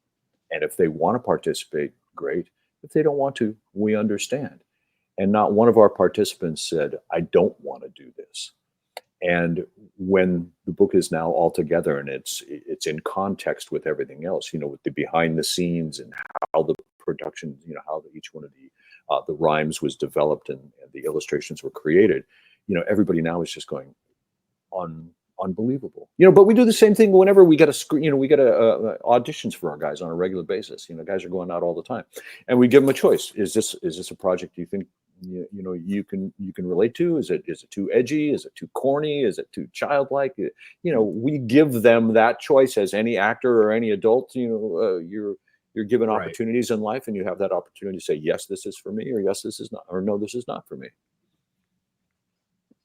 and if they want to participate, great. If they don't want to, we understand." And not one of our participants said, "I don't want to do this." And when the book is now all together and it's in context with everything else, with the behind the scenes and how the production, how each one of the rhymes was developed and the illustrations were created, everybody now is just going unbelievable. But we do the same thing whenever we get auditions for our guys on a regular basis. Guys are going out all the time, and we give them a choice. Is this a project you think you can relate to? Is it too edgy? Is it too corny? Is it too childlike? We give them that choice as any actor or any adult. You're given opportunities in life, and you have that opportunity to say, yes, this is for me, or yes, this is not, or no, this is not for me.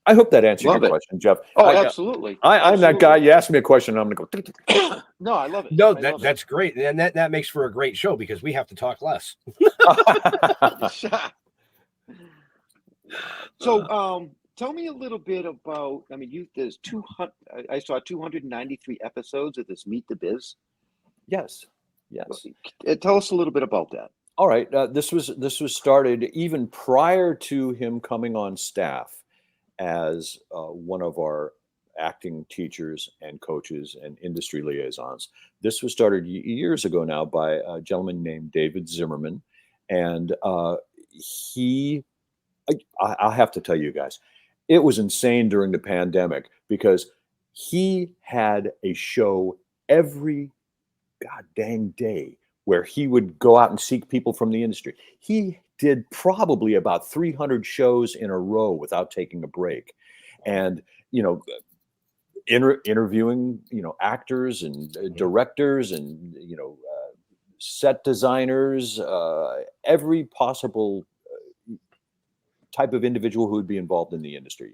I hope that answers your question, Jeff. Oh, absolutely. I'm that guy. You ask me a question, I'm going to go. No, I love it. No, that's great. And that makes for a great show because we have to talk less. So, tell me a little bit about, I mean, there's 200, I saw 293 episodes of this Meet the Biz. Yes. Yes. Tell us a little bit about that. All right. This was started even prior to him coming on staff as one of our acting teachers and coaches and industry liaisons. This was started years ago now by a gentleman named David Zimmerman, and I'll have to tell you guys, it was insane during the pandemic because he had a show every god dang day where he would go out and seek people from the industry. He did probably about 300 shows in a row without taking a break. And, interviewing, actors and directors and, set designers, every possible type of individual who would be involved in the industry,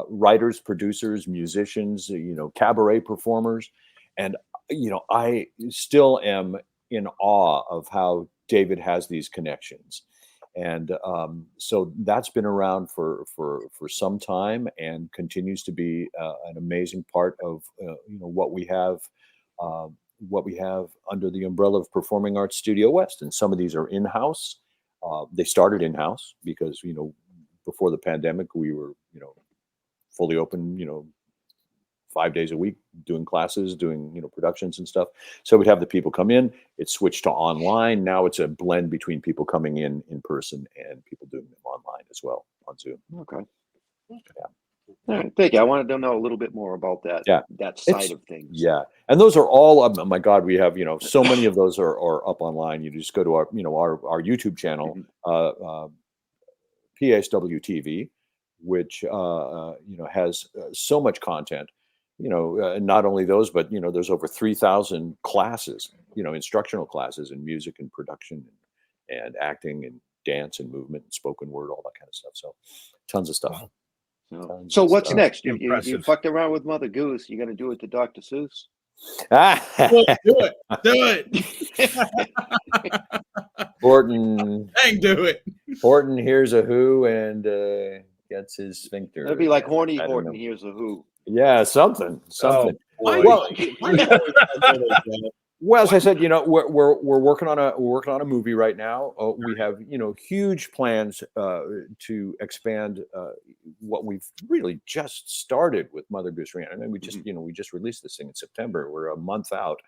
writers, producers, musicians, cabaret performers. And, I still am in awe of how David has these connections. And so that's been around for some time and continues to be an amazing part of, what we have under the umbrella of Performing Arts Studio West. And some of these are in-house. They started in-house because, before the pandemic, we were, fully open, 5 days a week, doing classes, doing, productions and stuff. So we'd have the people come in, it switched to online. Now it's a blend between people coming in person and people doing them online as well on Zoom. Okay. Yeah. All right. Thank you. I wanted to know a little bit more about that, that side of things. Yeah. And those are all, oh my God, we have, so many of those are up online. You just go to our, our YouTube channel, PASW TV, which, has so much content. Not only those, but, there's over 3,000 classes, instructional classes in music and production and acting and dance and movement and spoken word, all that kind of stuff. So tons of stuff. Wow. So what's next? You fucked around with Mother Goose. You're going to do it to Dr. Seuss? Do it. Horton. Dang, do it. Horton hears a who and gets his sphincter. It'd be like Horny Horton hears a who. Yeah, something. Oh, well, as I said, we're working on a movie right now. We have huge plans to expand what we've really just started with Mother Goose Reanimated. I mean, we just we just released this thing in September. We're a month out,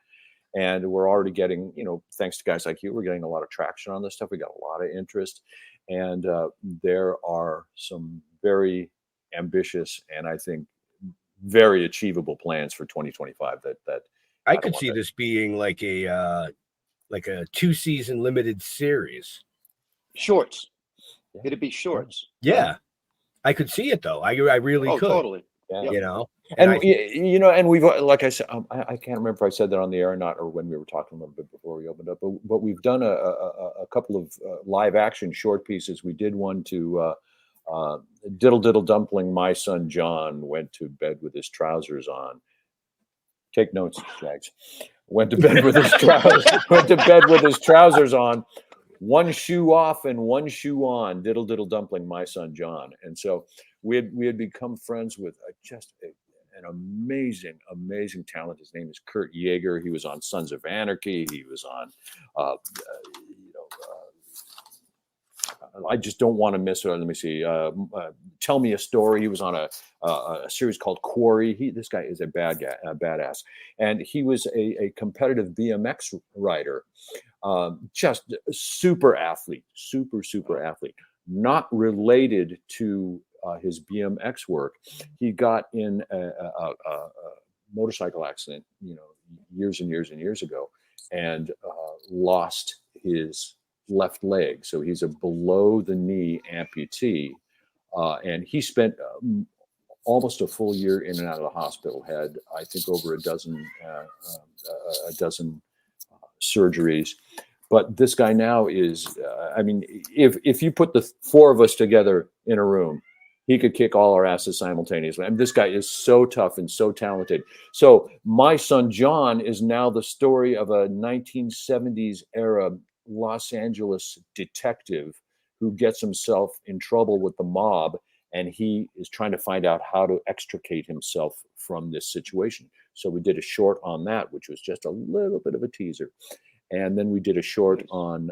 and we're already getting thanks to guys like you, we're getting a lot of traction on this stuff. We got a lot of interest, and there are some very ambitious and I think very achievable plans for 2025 that I could see this being like a 2-season limited series. Shorts. It'd be shorts. Yeah. I could see it though. I really could. Totally. Yeah. And we've, like I said, I can't remember if I said that on the air or not, or when we were talking a little bit before we opened up, but we've done a couple of live action short pieces. We did one to Diddle Diddle Dumpling, My Son John went to bed with his trousers on. Take notes, Jags. Went to bed with his trousers on, one shoe off and one shoe on. Diddle Diddle Dumpling, My Son John. And so we had become friends with an amazing talent. His name is Kurt Yeager. He was on Sons of Anarchy. He was on I just don't want to miss it. Let me see. Tell Me a Story. He was on a series called Quarry. This guy is a badass, and he was a competitive BMX rider, just super athlete, super athlete. Not related to his BMX work. He got in a motorcycle accident, years and years ago, and lost his left leg. So he's a below the knee amputee. And he spent almost a full year in and out of the hospital, had, I think, over a dozen surgeries. But this guy now is, if you put the four of us together in a room, he could kick all our asses simultaneously. I mean, this guy is so tough and so talented. So My Son John is now the story of a 1970s era Los Angeles detective who gets himself in trouble with the mob, and he is trying to find out how to extricate himself from this situation. So we did a short on that, which was just a little bit of a teaser. And then we did a short on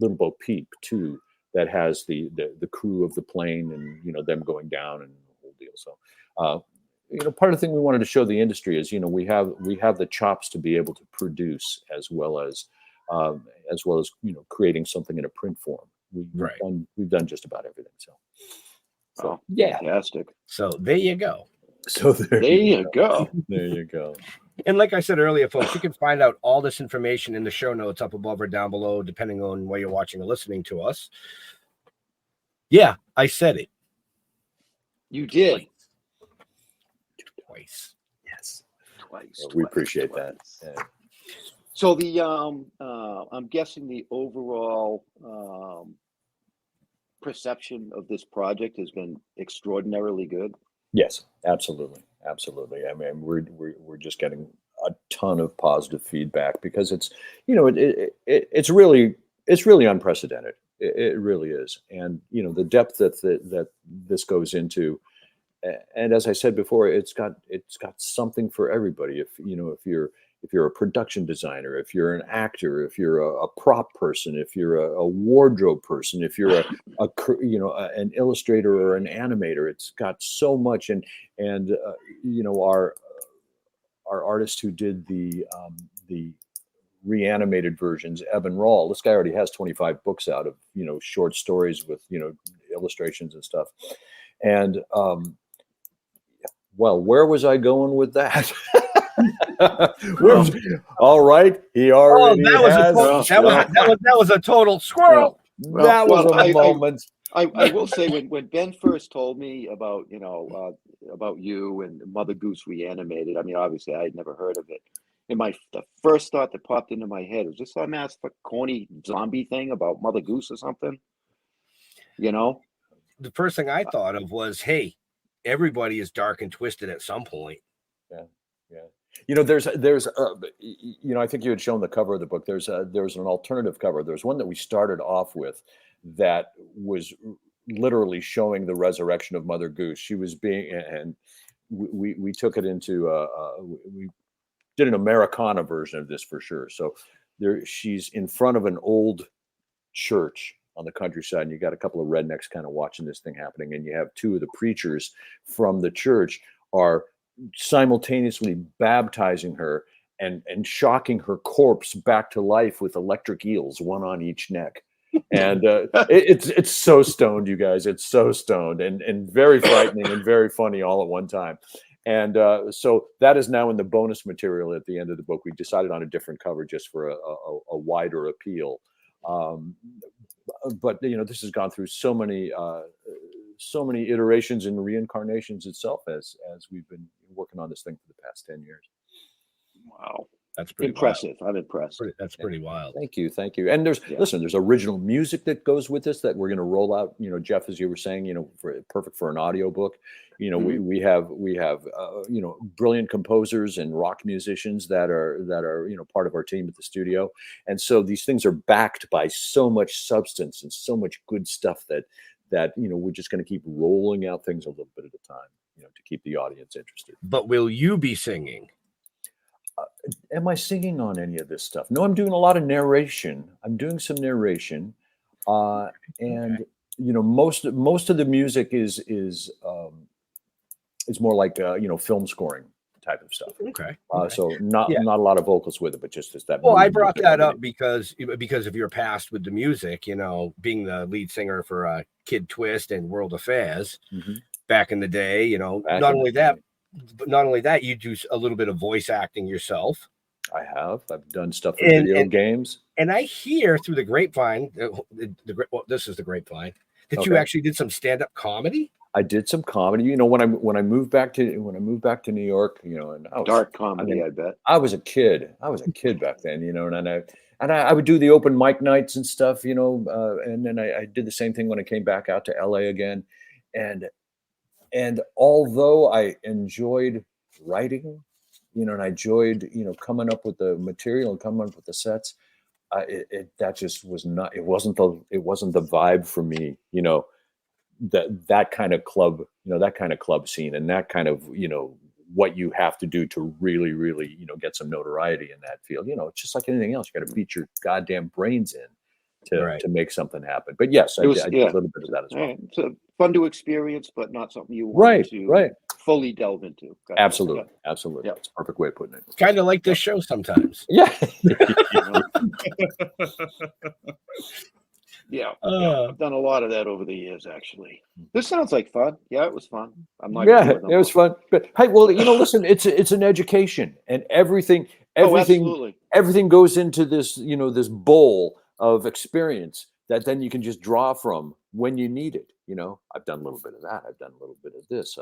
Little Bo Peep too, that has the crew of the plane and, you know, them going down and the whole deal. So, you know, part of the thing we wanted to show the industry is, you know, we have the chops to be able to produce as well as you know, creating something in a print form. We've done just about everything. So yeah, fantastic. So there you go. So there you go. There you go. And like I said earlier, folks, you can find out all this information in the show notes up above or down below, depending on where you're watching or listening to us. Yeah, I said it. You did. Twice. Yes. Twice. Yeah, we appreciate that. Yeah. So the I'm guessing the overall perception of this project has been extraordinarily good. Yes, absolutely. I mean, we're just getting a ton of positive feedback because it's, you know, it's really unprecedented. It really is. And, you know, the depth that this goes into, and as I said before, it's got something for everybody. If you're a production designer, if you're an actor, if you're a prop person, if you're a wardrobe person, if you're an illustrator or an animator, it's got so much. And you know, our artist who did the reanimated versions, Evan Rawl, this guy already has 25 books out of, you know, short stories with, you know, illustrations and stuff. And well, where was I going with that? All right, he already that was a total squirrel. That was a moment. I will say when Ben first told me about, you know, about you and Mother Goose Reanimated, I mean, obviously I had never heard of it. And the first thought that popped into my head was just some ass corny zombie thing about Mother Goose or something. You know, the first thing I thought of was, hey, everybody is dark and twisted at some point. Yeah. You know, there's you know, I think you had shown the cover of the book. There's an alternative cover. There's one that we started off with that was literally showing the resurrection of Mother Goose. She was and we took it into we did an Americana version of this for sure. So she's in front of an old church on the countryside, and you got a couple of rednecks kind of watching this thing happening, and you have two of the preachers from the church are simultaneously baptizing her and shocking her corpse back to life with electric eels, one on each neck. And it's so stoned, you guys. It's so stoned and very frightening and very funny all at one time. And so that is now in the bonus material at the end of the book. We decided on a different cover just for a wider appeal. But you know, this has gone through so many iterations and reincarnations itself as we've been working on this thing for the past 10 years. Wow. That's pretty impressive. Wild. I'm impressed. That's pretty wild. Thank you. And there's original music that goes with this that we're going to roll out. You know, Jeff, as you were saying, you know, perfect for an audio book. You know, we have you know, brilliant composers and rock musicians that are you know, part of our team at the studio. And so these things are backed by so much substance and so much good stuff that you know, we're just going to keep rolling out things a little bit at a time, you know, to keep the audience interested. But will you be singing? Am I singing on any of this stuff? No, I'm doing a lot of narration. I'm doing some narration, and you know, most of the music is more like you know, film scoring type of stuff. Okay. So not a lot of vocals with it, but just that. Well, I brought that up because of your past with the music. You know, being the lead singer for Kid Twist and World Affairs back in the day. You know, not only that, you do a little bit of voice acting yourself. I've done stuff for video games. And I hear through the grapevine, this is the grapevine, that you actually did some stand-up comedy. I did some comedy. You know, when I moved back to New York, you know, and dark comedy. I bet I was a kid back then. You know, and I would do the open mic nights and stuff. You know, and then I did the same thing when I came back out to LA again, and although I enjoyed writing, you know, and I enjoyed, you know, coming up with the material and coming up with the sets, that just was not. It wasn't the vibe for me. You know, that kind of club, you know, that kind of club scene and that kind of, you know, what you have to do to really, really, get some notoriety in that field. It's just like anything else. You got to beat your goddamn brains in to make something happen. But yes, I did a little bit of that as well. Right. So fun to experience, but not something you want to fully delve into. Gotcha. Absolutely. Absolutely. That's a perfect way of putting it. Kind of like this show sometimes. Yeah. Yeah. I've done a lot of that over the years, actually. This sounds like fun. Yeah, it was fun. I'm not. Yeah, it was fun. But hey, well, listen, it's an education, and everything goes into this, this bowl of experience that then you can just draw from when you need it. I've done a little bit of that. I've done a little bit of this.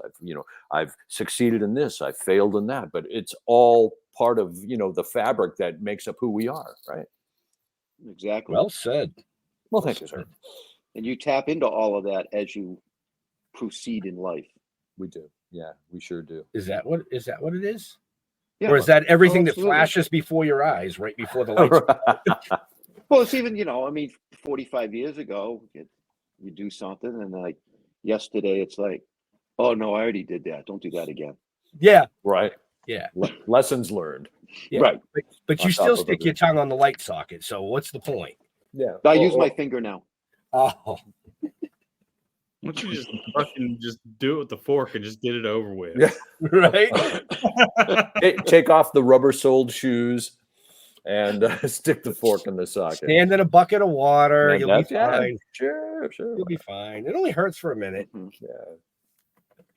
I've succeeded in this. I've failed in that. But it's all part of, the fabric that makes up who we are, right? Exactly. Well said. Well, thank you, sir. And you tap into all of that as you proceed in life. We do. Yeah, we sure do. Is that what it is? Yeah. Or is that everything that flashes before your eyes, right before the lights? Well, it's even, 45 years ago, you do something, and like yesterday, it's like, oh no, I already did that. Don't do that again. Yeah. Right. Yeah. Lessons learned. Yeah. Right. But you still stick your tongue on the light socket. So what's the point? Yeah. I use my finger now. Oh. Why don't you just do it with the fork and just get it over with? Yeah. Right. Take off the rubber-soled shoes and stick the fork in the socket. Stand in a bucket of water. You'll be fine. Sure. You'll be fine. It only hurts for a minute. Mm-hmm.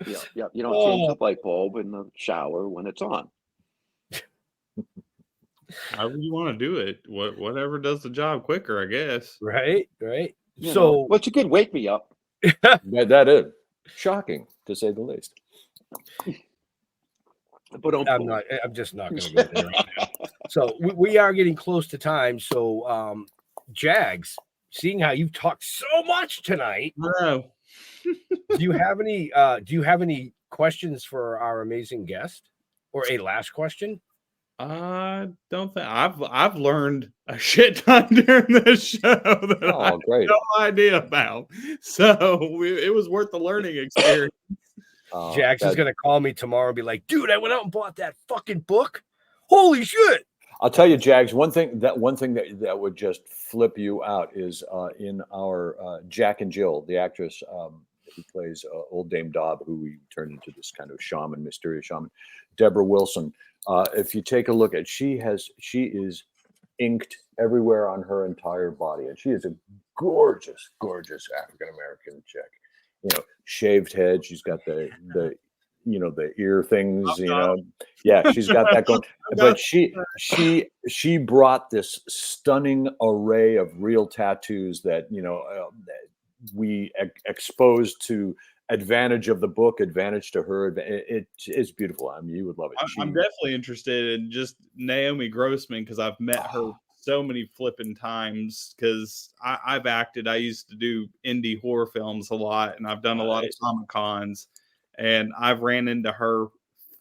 Yeah. You don't change the light bulb in the shower when it's on. However you want to do it, whatever does the job quicker, I guess. Right. Well, it's a good wake me up. That is shocking, to say the least. But I'm just not going to go there right now. So we are getting close to time. So, Jags, seeing how you've talked so much tonight, do you have any questions for our amazing guest, or a last question? I don't think I've learned a shit ton during this show that I had no idea about. So it was worth the learning experience. Jax is going to call me tomorrow and be like, dude, I went out and bought that fucking book. Holy shit. I'll tell you, Jags, one thing that would just flip you out is in our Jack and Jill, the actress who plays Old Dame Dobb, who we turned into this kind of shaman, mysterious shaman, Deborah Wilson. If you take a look at, she is inked everywhere on her entire body, and she is a gorgeous, gorgeous African-American chick. Shaved head. She's got the ear things. Yeah, she's got that going. But she brought this stunning array of real tattoos that we exposed to advantage of the book, advantage to her. It's beautiful. I mean, you would love it. I'm definitely interested in just Naomi Grossman, because I've met her so many flipping times, because I've acted. I used to do indie horror films a lot, and I've done a lot of Comic Cons, and I've ran into her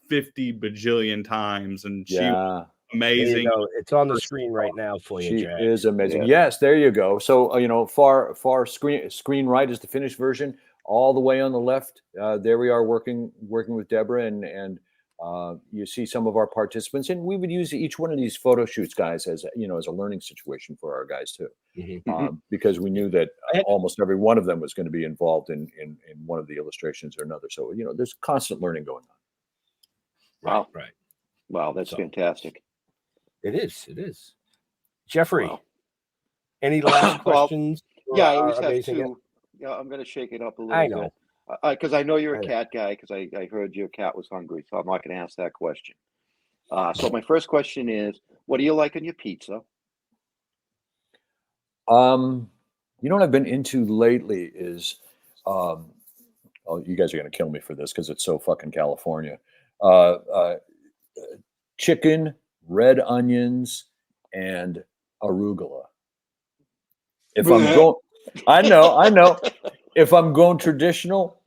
50 bajillion times, and she was amazing. It's on the screen right now for you, She Jack. is amazing. Yeah. Yes, there you go. So far screen right is the finished version. All the way on the left, there we are working with Deborah, and you see some of our participants, and we would use each one of these photo shoots, guys, as a learning situation for our guys too, because we knew that almost every one of them was going to be involved in one of the illustrations or another. So there's constant learning going on. Right. Wow, that's fantastic. It is. Jeffrey, any last questions? Yeah, I always have two. Yeah, I'm going to shake it up a little bit. Because I know you're a cat guy, because I heard your cat was hungry, so I'm not going to ask that question. So my first question is, what do you like on your pizza? What I've been into lately is, you guys are going to kill me for this because it's so fucking California. Chicken, red onions, and arugula. If I'm going, I know. If I'm going traditional,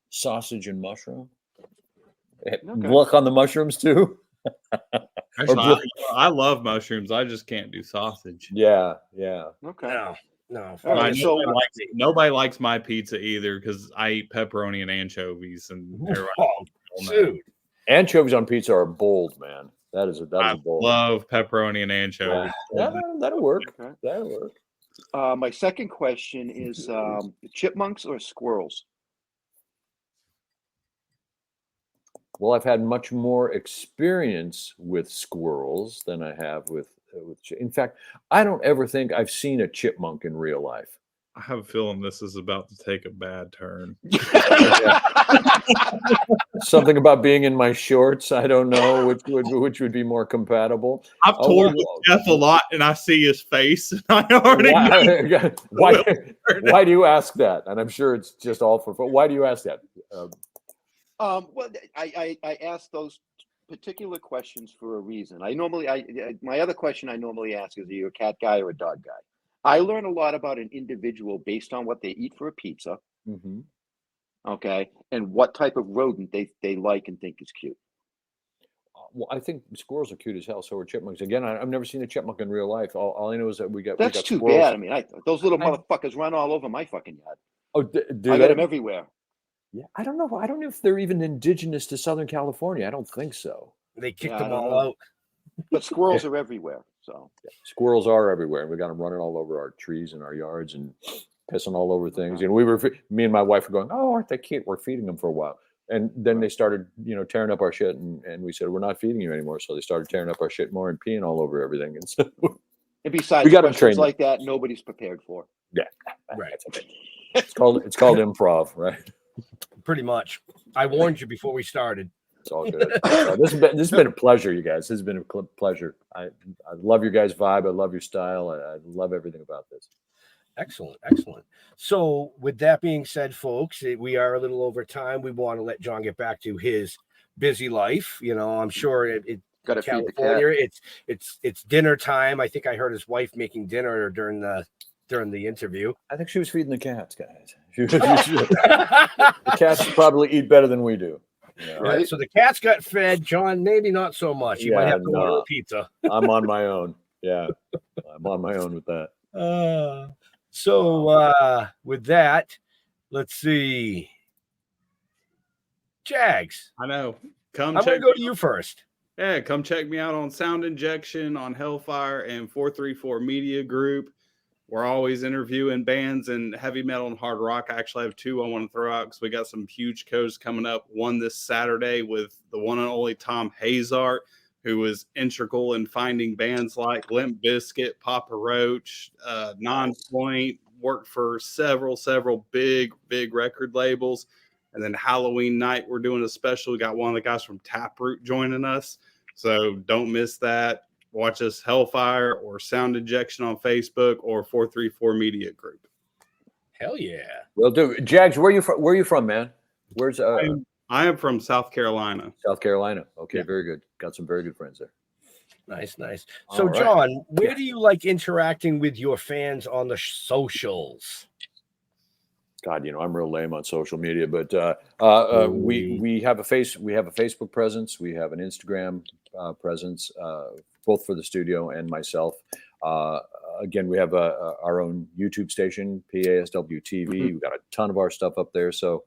sausage and mushroom. Look on the mushrooms too. Actually, I love mushrooms. I just can't do sausage. Yeah. Okay. No, right, so nobody likes my pizza either because I eat pepperoni and anchovies, and dude. Anchovies on pizza are bold, man. That is bold. Love pepperoni and anchovies. That'll work. Okay. That'll work. My second question is chipmunks or squirrels? Well, I've had much more experience with squirrels than I have with. In fact, I don't ever think I've seen a chipmunk in real life. I have a feeling this is about to take a bad turn. Something about being in my shorts. I don't know which would be more compatible. I've toured with Jeff a lot, and I see his face. And I already know. Why do you ask that? And I'm sure it's just all for. Why do you ask that? Well, I ask those particular questions for a reason. My other question I normally ask is, are you a cat guy or a dog guy? I learn a lot about an individual based on what they eat for a pizza. Mm-hmm. Okay, and what type of rodent they like and think is cute. Well, I think squirrels are cute as hell. So are chipmunks. Again, I've never seen a chipmunk in real life. All I know is that we got. That's too bad. I mean, those little motherfuckers run all over my fucking yard. Oh, do I got them everywhere. Yeah, I don't know. I don't know if they're even indigenous to Southern California. I don't think so. They kicked them all out. But squirrels are everywhere. So squirrels are everywhere, and we got them running all over our trees and our yards and pissing all over things. And me and my wife were going, "Oh, aren't they cute? We're feeding them for a while." And then they started, tearing up our shit, and we said, "We're not feeding you anymore." So they started tearing up our shit more and peeing all over everything. And so, and besides, we got questions like that, nobody's prepared for. Yeah, right. Okay. It's called improv, right? Pretty much. I warned you before we started. It's all good. This has been a pleasure, you guys. This has been a pleasure. I love your guys' vibe. I love your style. I love everything about this. Excellent. So with that being said, folks, we are a little over time. We want to let John get back to his busy life. I'm sure it got to California. It's dinner time. I think I heard his wife making dinner during the interview. I think she was feeding the cats, guys. The cats probably eat better than we do. Yeah. Right. So the cats got fed. John, maybe not so much. You might have to order a pizza. I'm on my own. Yeah, I'm on my own with that. So with that, let's see. Jags. I know. I'm going to go to you first. Yeah, come check me out on Sound Injection, on Hellfire, and 434 Media Group. We're always interviewing bands in heavy metal and hard rock. I actually have two I want to throw out because we got some huge shows coming up. One this Saturday with the one and only Tom Hazart, who was integral in finding bands like Limp Bizkit, Papa Roach, Nonpoint, worked for several big record labels. And then Halloween night, we're doing a special. We got one of the guys from Taproot joining us. So don't miss that. Watch us Hellfire or Sound Injection on Facebook or 434 Media Group. Hell yeah. Well, dude, Jags, where are you from, man? Where's I am from South Carolina. South Carolina. Okay, yeah. Very good. Got some very good friends there. Nice. So, right. John, where do you like interacting with your fans on the socials? God, I'm real lame on social media, but we have a Facebook presence, we have an Instagram presence, both for the studio and myself. Again, we have our own YouTube station, PASW TV. We've got a ton of our stuff up there. So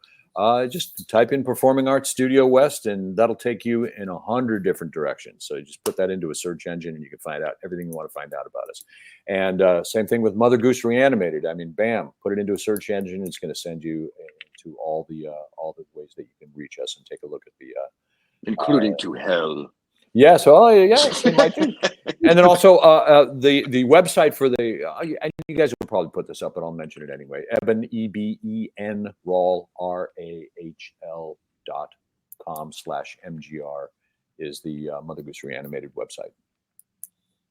just type in Performing Arts Studio West, and that'll take you in 100 different directions. So you just put that into a search engine, and you can find out everything you want to find out about us. And same thing with Mother Goose Reanimated. I mean, bam, put it into a search engine. It's going to send you to all the ways that you can reach us and take a look at the including to hell. Yes, well, yes, I do. And then also the website for and you guys will probably put this up, but I'll mention it anyway. Eben, EBEN, RAHL.com/MGR is the Mother Goose Reanimated website.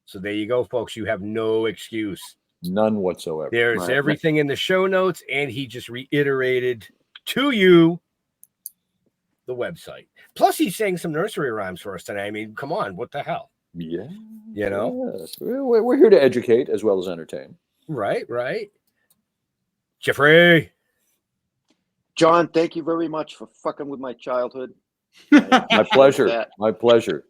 So there you go, folks. You have no excuse. None whatsoever. There's everything in the show notes, and he just reiterated to you the website. Plus, he's saying some nursery rhymes for us today. I mean, come on, what the hell? Yeah. Yes. We're here to educate as well as entertain. Right. Jeffrey. John, thank you very much for fucking with my childhood. My pleasure. My pleasure.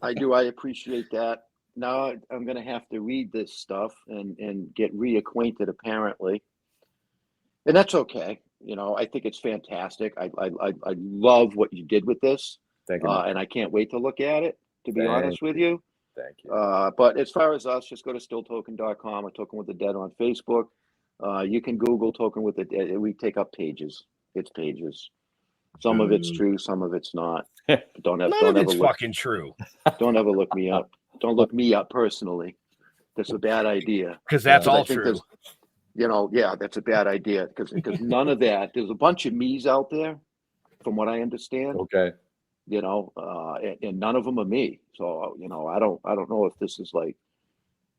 I do. I appreciate that. now I'm going to have to read this stuff and get reacquainted, apparently. And that's okay. You know, I think it's fantastic. I love what you did with this. Thank you. And I can't wait to look at it, to be honest with you. Thank you. But as far as us, just go to stilltoken.com or Token with the Dead on Facebook. You can Google Token with the Dead. We take up pages. It's pages. Some of it's true, some of it's not. None of it's fucking true. Don't ever look me up. Don't look me up personally. That's a bad idea. Because that's all true. You know, yeah, that's a bad idea. Because none of that. There's a bunch of me's out there, from what I understand. Okay. You know, and none of them are me. So, you know, I don't know if this is like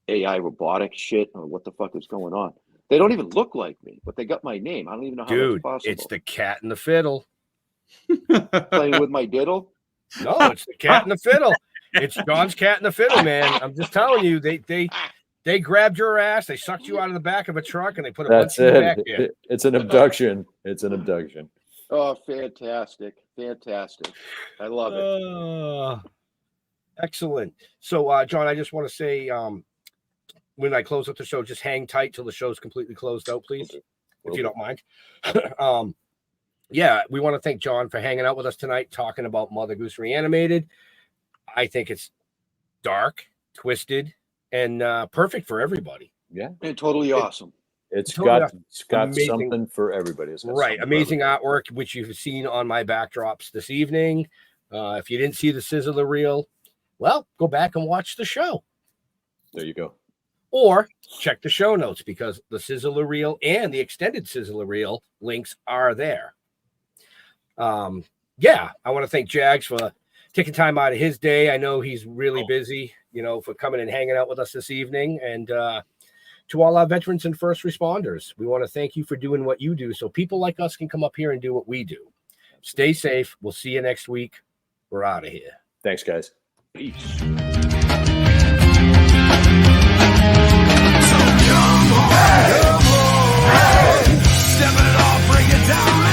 AI robotic shit or what the fuck is going on. They don't even look like me, but they got my name. I don't even know how that's possible. It's the cat and the fiddle. Playing with my diddle? No, it's the cat and the fiddle. It's John's cat and the fiddle, man. I'm just telling you, they grabbed your ass, they sucked you out of the back of a truck, and they put a bunch of you back there. It's an abduction. It's an abduction. Oh, fantastic. Fantastic. I love it. Excellent. So, John, I just want to say, when I close up the show, just hang tight till the show's completely closed out, please, if you don't mind. Yeah, we want to thank John for hanging out with us tonight, talking about Mother Goose Reanimated. I think it's dark, twisted, and perfect for everybody. Yeah, and totally awesome. It's got something for everybody. Right, amazing artwork, which you've seen on my backdrops this evening. If you didn't see the sizzler reel, well, go back and watch the show. There you go. Or check the show notes, because the sizzler reel and the extended sizzler reel links are there. Yeah, I want to thank Jags for taking time out of his day. I know he's really busy, you know, for coming and hanging out with us this evening. And to all our veterans and first responders, we want to thank you for doing what you do so people like us can come up here and do what we do. Stay safe. We'll see you next week. We're out of here. Thanks, guys. Peace. So come on, step it off, bring it down.